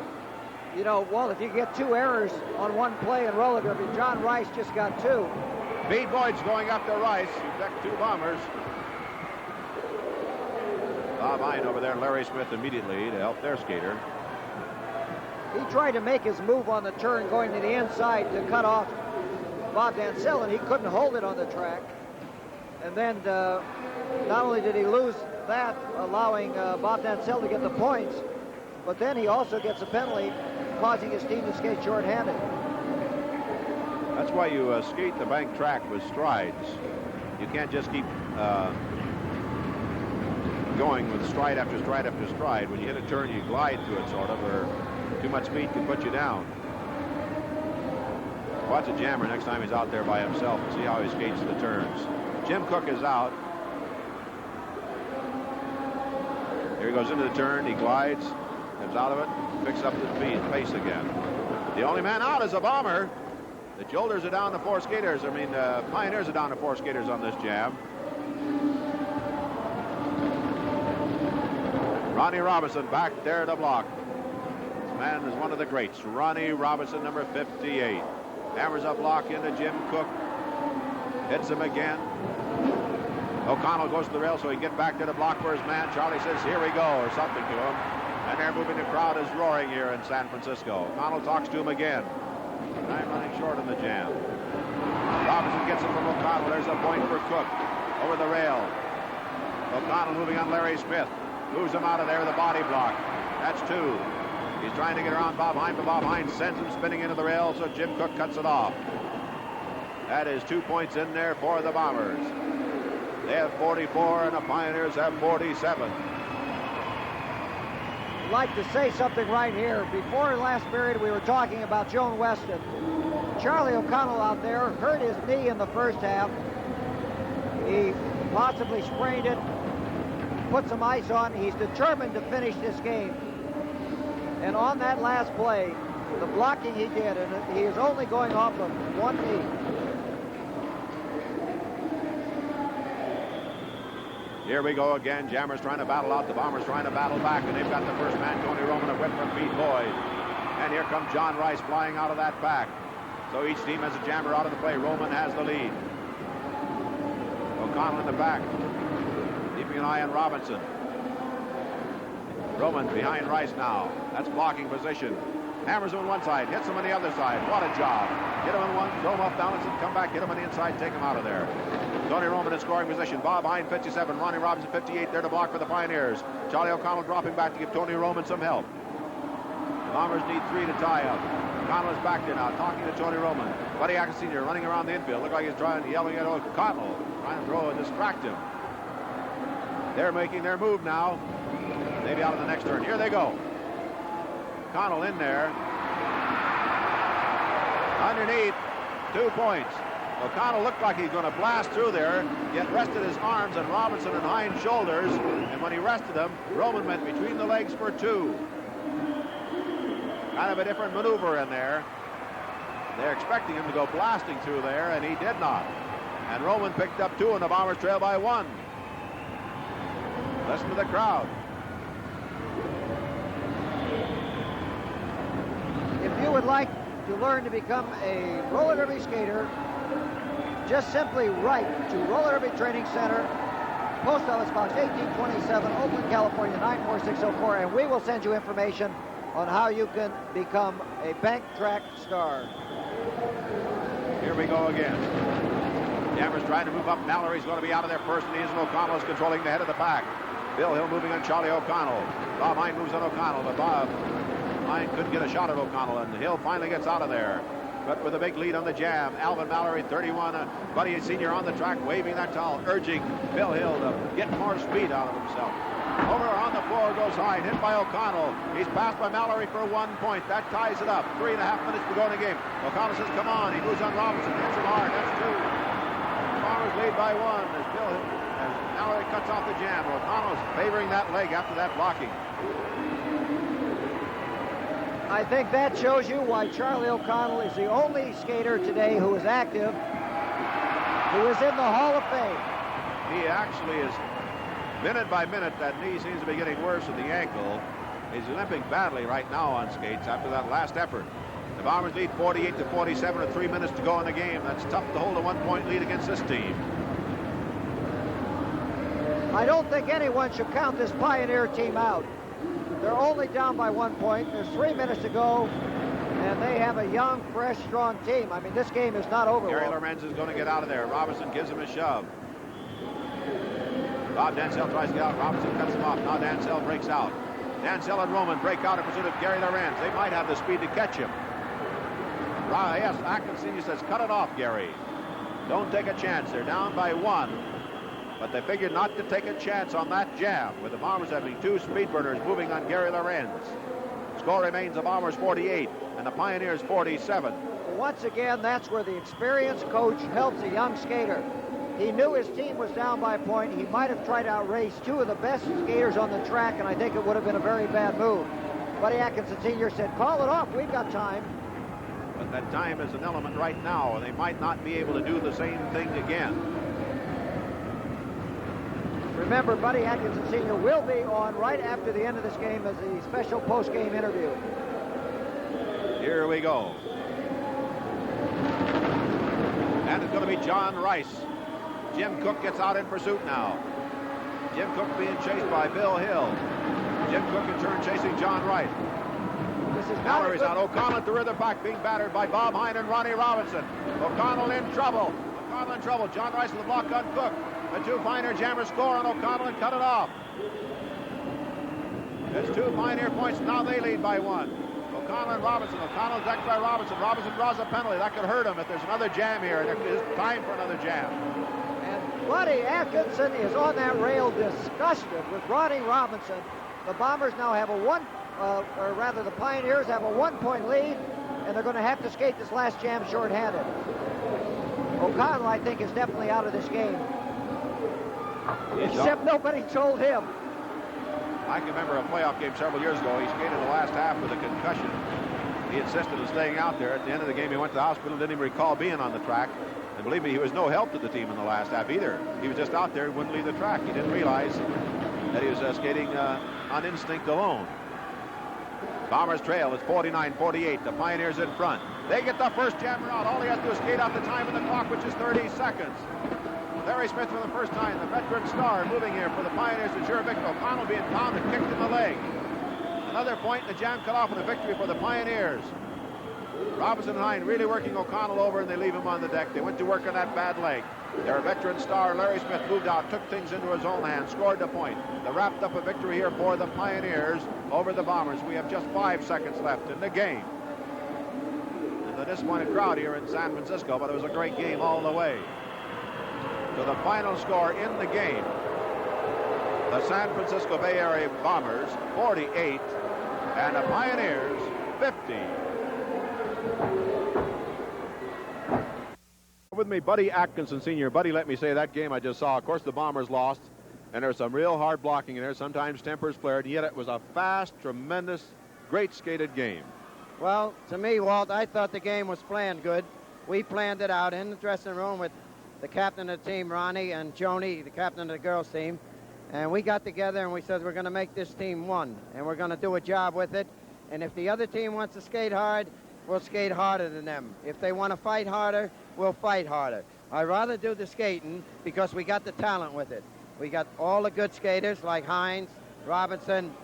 You know, Walt, if you get 2 errors on one play in roller derby, John Rice just got 2. Pete Boyd's going after Rice. He decked 2 bombers. Bob Hine over there and Larry Smith immediately to help their skater. He tried to make his move on the turn going to the inside to cut off Bob Dansell, and he couldn't hold it on the track. And then not only did he lose that, allowing Bob Dansell to get the points, but then he also gets a penalty, causing his team to skate shorthanded. That's why you skate the bank track with strides. You can't just keep going with stride after stride after stride. When you hit a turn, you glide to it, sort of, or too much speed can put you down. Watch a jammer next time he's out there by himself and see how he skates the turns. Jim Cook is out. Here he goes into the turn. He glides, comes out of it, picks up his pace again. The only man out is a bomber. The Jolters are down to 4 skaters. Pioneers are down to 4 skaters on this jam. Ronnie Robinson back there to block. This man is one of the greats. Ronnie Robinson, number 58. Hammers a block into Jim Cook. Hits him again. O'Connell goes to the rail so he can get back to the block for his man. Charlie says, here we go, or something to him. And they're moving. The crowd is roaring here in San Francisco. O'Connell talks to him again. Time running short in the jam. Robinson gets it from O'Connell. There's a point for Cook. Over the rail. O'Connell moving on Larry Smith. Moves him out of there with a body block. That's 2. He's trying to get around Bob Hine, but Bob Hine sends him spinning into the rail, so Jim Cook cuts it off. That is 2 points in there for the Bombers. They have 44, and the Pioneers have 47. I'd like to say something right here. Before last period, we were talking about Joan Weston. Charlie O'Connell out there hurt his knee in the first half. He possibly sprained it, put some ice on. He's determined to finish this game. And on that last play, the blocking he did, and he is only going off of one knee. Here we go again. Jammers trying to battle out. The Bombers trying to battle back, and they've got the first man, Tony Roman, a whip from Pete Boyd. And here comes John Rice flying out of that pack. So each team has a jammer out of the play. Roman has the lead. O'Connell in the back, keeping an eye on Robinson. Roman behind Rice now. That's blocking position. Hammers him on one side, hits him on the other side. What a job. Hit him on one, throw him off balance, and come back, hit him on the inside, take him out of there. Tony Roman in scoring position. Bob Hine, 57. Ronnie Robinson, 58, there to block for the Pioneers. Charlie O'Connell dropping back to give Tony Roman some help. The Bombers need 3 to tie up. O'Connell is back there now, talking to Tony Roman. Buddy Atkins Sr. running around the infield. Look like he's yelling at O'Connell, trying to throw and distract him. They're making their move now. Maybe out of the next turn. Here they go. O'Connell in there. Underneath, 2 points. O'Connell looked like he's going to blast through there, yet rested his arms on Robinson and Hines' shoulders, and when he rested them, Roman went between the legs for 2. Kind of a different maneuver in there. They're expecting him to go blasting through there, and he did not. And Roman picked up 2, and the Bombers trail by 1. Listen to the crowd. If you would like to learn to become a roller derby skater, just simply write to Roller Derby Training Center, Post Office Box 1827, Oakland, California 94604, and we will send you information on how you can become a bank track star. Here we go again. Jammers trying to move up. Mallory's going to be out of there first, and he is. O'Connell is controlling the head of the pack. Bill Hill moving on Charlie O'Connell. Bob Hine moves on O'Connell, but Bob Hine couldn't get a shot at O'Connell, and Hill finally gets out of there. But with a big lead on the jam, Alvin Mallory, 31, Buddy Sr. on the track, waving that towel, urging Bill Hill to get more speed out of himself. Over on the floor goes Hine, hit by O'Connell. He's passed by Mallory for 1 point. That ties it up. 3.5 minutes to go in the game. O'Connell says, come on. He moves on Robinson, hits him hard. That's 2. Farmers lead by 1 as Mallory cuts off the jam. O'Connell's favoring that leg after that blocking. I think that shows you why Charlie O'Connell is the only skater today who is active, who is in the Hall of Fame. He actually is, minute by minute, that knee seems to be getting worse in the ankle. He's limping badly right now on skates after that last effort. The Bombers lead 48-47 with 3 minutes to go in the game. That's tough to hold a 1 point lead against this team. I don't think anyone should count this Pioneer team out. They're only down by 1 point. There's 3 minutes to go, and they have a young, fresh, strong team. I mean, this game is not over. Gary Lorenz is going to get out of there. Robinson gives him a shove. Bob Dansell tries to get out. Robinson cuts him off. Now Dansell breaks out. Dansell and Roman break out in pursuit of Gary Lorenz. They might have the speed to catch him. Yes, Atkins Sr. says, cut it off, Gary. Don't take a chance. They're down by 1. But they figured not to take a chance on that jam, with the Bombers having 2 speed burners moving on Gary Lorenz. Score remains the Bombers 48 and the Pioneers 47. Once again, that's where the experienced coach helps a young skater. He knew his team was down by a point. He might have tried to outrace 2 of the best skaters on the track, and I think it would have been a very bad move. Buddy Atkinson Sr. said, call it off, we've got time. But that time is an element right now, and they might not be able to do the same thing again. Remember, Buddy Atkinson Sr. will be on right after the end of this game as a special post-game interview. Here we go. And it's going to be John Rice. Jim Cook gets out in pursuit now. Jim Cook being chased by Bill Hill. Jim Cook in turn chasing John Rice. Mallory's out. O'Connell at the rear of the pack being battered by Bob Hine and Ronnie Robinson. O'Connell in trouble. O'Connell in trouble. John Rice with the block on Cook. The 2 Pioneer Jammers score on O'Connell and cut it off. It's 2 Pioneer points. Now they lead by 1. O'Connell and Robinson. O'Connell is decked by Robinson. Robinson draws a penalty. That could hurt him if there's another jam here. There is time for another jam. And Buddy Atkinson is on that rail disgusted with Ronnie Robinson. The Bombers now have the Pioneers have a 1 point lead, and they're going to have to skate this last jam shorthanded. O'Connell, I think, is definitely out of this game. Except nobody told him. I can remember a playoff game several years ago. He skated the last half with a concussion. He insisted on staying out there. At the end of the game, he went to the hospital, didn't even recall being on the track. And believe me, he was no help to the team in the last half either. He was just out there and wouldn't leave the track. He didn't realize that he was skating on instinct alone. Bombers trail. It's 49-48. The Pioneers in front. They get the first jammer out. All he has to do is skate out the time of the clock, which is 30 seconds. Larry Smith for the first time, the veteran star, moving here for the Pioneers to ensure a victory. O'Connell being pounded, kicked in the leg. Another point, and the jam cut off, and a victory for the Pioneers. Robinson and Hine really working O'Connell over, and they leave him on the deck. They went to work on that bad leg. Their veteran star, Larry Smith, moved out, took things into his own hands, scored the point. They wrapped up a victory here for the Pioneers over the Bombers. We have just 5 seconds left in the game. the disappointed crowd here in San Francisco, but it was a great game all the way. To the final score in the game, the San Francisco Bay Area Bombers 48 and the Pioneers 50. With me, Buddy Atkinson, Sr. Buddy, let me say that game I just saw, of course, the Bombers lost, and there's some real hard blocking in there. Sometimes tempers flared, and yet it was a fast, tremendous, great skated game. Well, to me, Walt, I thought the game was planned good. We planned it out in the dressing room with the captain of the team, Ronnie, and Joni, the captain of the girls' team. And we got together and we said we're going to make this team one, and we're going to do a job with it. And if the other team wants to skate hard, we'll skate harder than them. If they want to fight harder, we'll fight harder. I'd rather do the skating because we got the talent with it. We got all the good skaters like Hines, Robinson,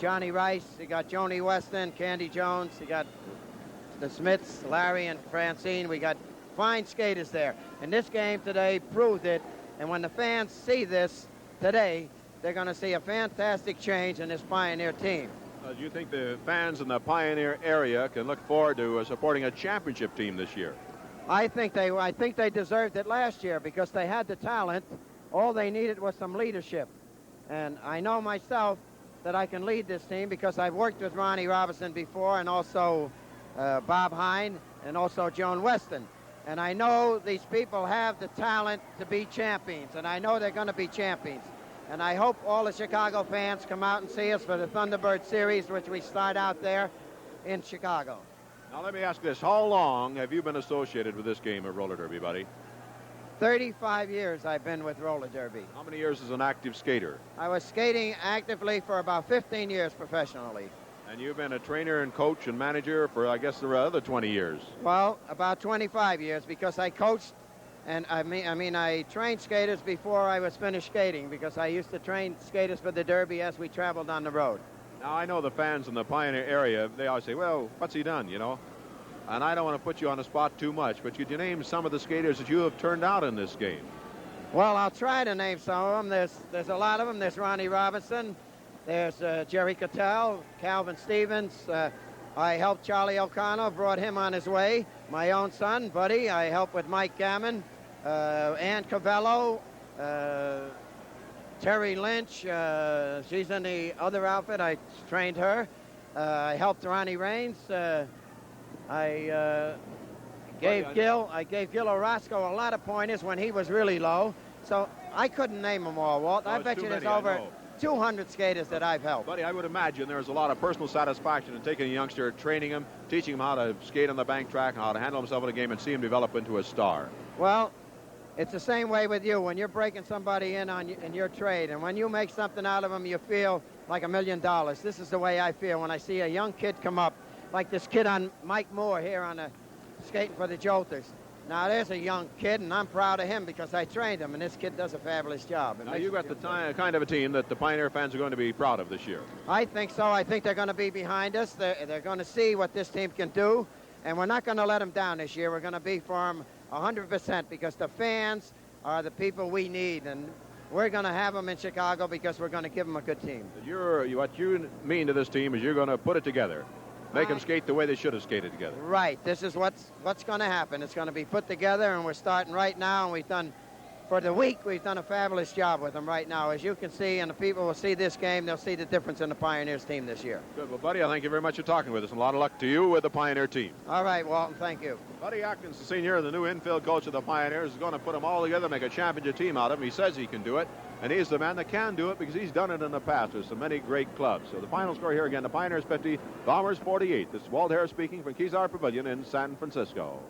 Johnny Rice. You got Joni Weston, Candy Jones. You got the Smiths, Larry and Francine. We got fine skaters there. And this game today proved it. And when the fans see this today, they're going to see a fantastic change in this Pioneer team. Do you think the fans in the Pioneer area can look forward to supporting a championship team this year? I think they deserved it last year because they had the talent. All they needed was some leadership. And I know myself that I can lead this team because I've worked with Ronnie Robinson before, and also Bob Hine, and also Joan Weston. And I know these people have the talent to be champions, and I know they're going to be champions. And I hope all the Chicago fans come out and see us for the Thunderbird Series, which we start out there in Chicago. Now let me ask this. How long have you been associated with this game of roller derby, buddy? 35 years I've been with roller derby. How many years as an active skater? I was skating actively for about 15 years professionally. And you've been a trainer and coach and manager for, I guess, the other 20 years. Well, about 25 years because I coached, and I trained skaters before I was finished skating because I used to train skaters for the derby as we traveled on the road. Now, I know the fans in the Pioneer area, they always say, well, what's he done, you know? And I don't want to put you on the spot too much, but could you name some of the skaters that you have turned out in this game? Well, I'll try to name some of them. There's a lot of them. There's Ronnie Robinson. There's Jerry Cattell, Calvin Stevens. I helped Charlie O'Connor, brought him on his way. My own son, Buddy. I helped with Mike Gammon, Ann Cavello, Terry Lynch. She's in the other outfit. I trained her. I helped Ronnie Raines. I gave Gil Orozco a lot of pointers when he was really low. So I couldn't name them all, Walt. I bet you there's over 200 skaters that I've helped. Buddy, I would imagine there's a lot of personal satisfaction in taking a youngster, training him, teaching him how to skate on the bank track, how to handle himself in a game, and see him develop into a star. Well, it's the same way with you. When you're breaking somebody in your trade, and when you make something out of them, you feel like $1 million. This is the way I feel when I see a young kid come up, like this kid on Mike Moore here on the skating for the Jolters. Now, there's a young kid, and I'm proud of him because I trained him, and this kid does a fabulous job. Now, you've got the kind of a team that the Pioneer fans are going to be proud of this year. I think so. I think they're going to be behind us. They're going to see what this team can do, and we're not going to let them down this year. We're going to be for them 100% because the fans are the people we need, and we're going to have them in Chicago because we're going to give them a good team. What you mean to this team is you're going to put it together. Make them skate the way they should have skated together. Right. This is what's going to happen. It's going to be put together, and we're starting right now. And we've done a fabulous job with them right now. As you can see, and the people will see this game, they'll see the difference in the Pioneers team this year. Good. Well, Buddy, I thank you very much for talking with us, and a lot of luck to you with the Pioneer team. All right, Walton. Thank you. Buddy Atkinson, Sr., the new infield coach of the Pioneers, is going to put them all together, make a championship team out of them. He says he can do it, and he's the man that can do it because he's done it in the past with so many great clubs. So the final score here again, the Pioneers 50, Bombers 48. This is Walt Harris speaking from Kezar Pavilion in San Francisco.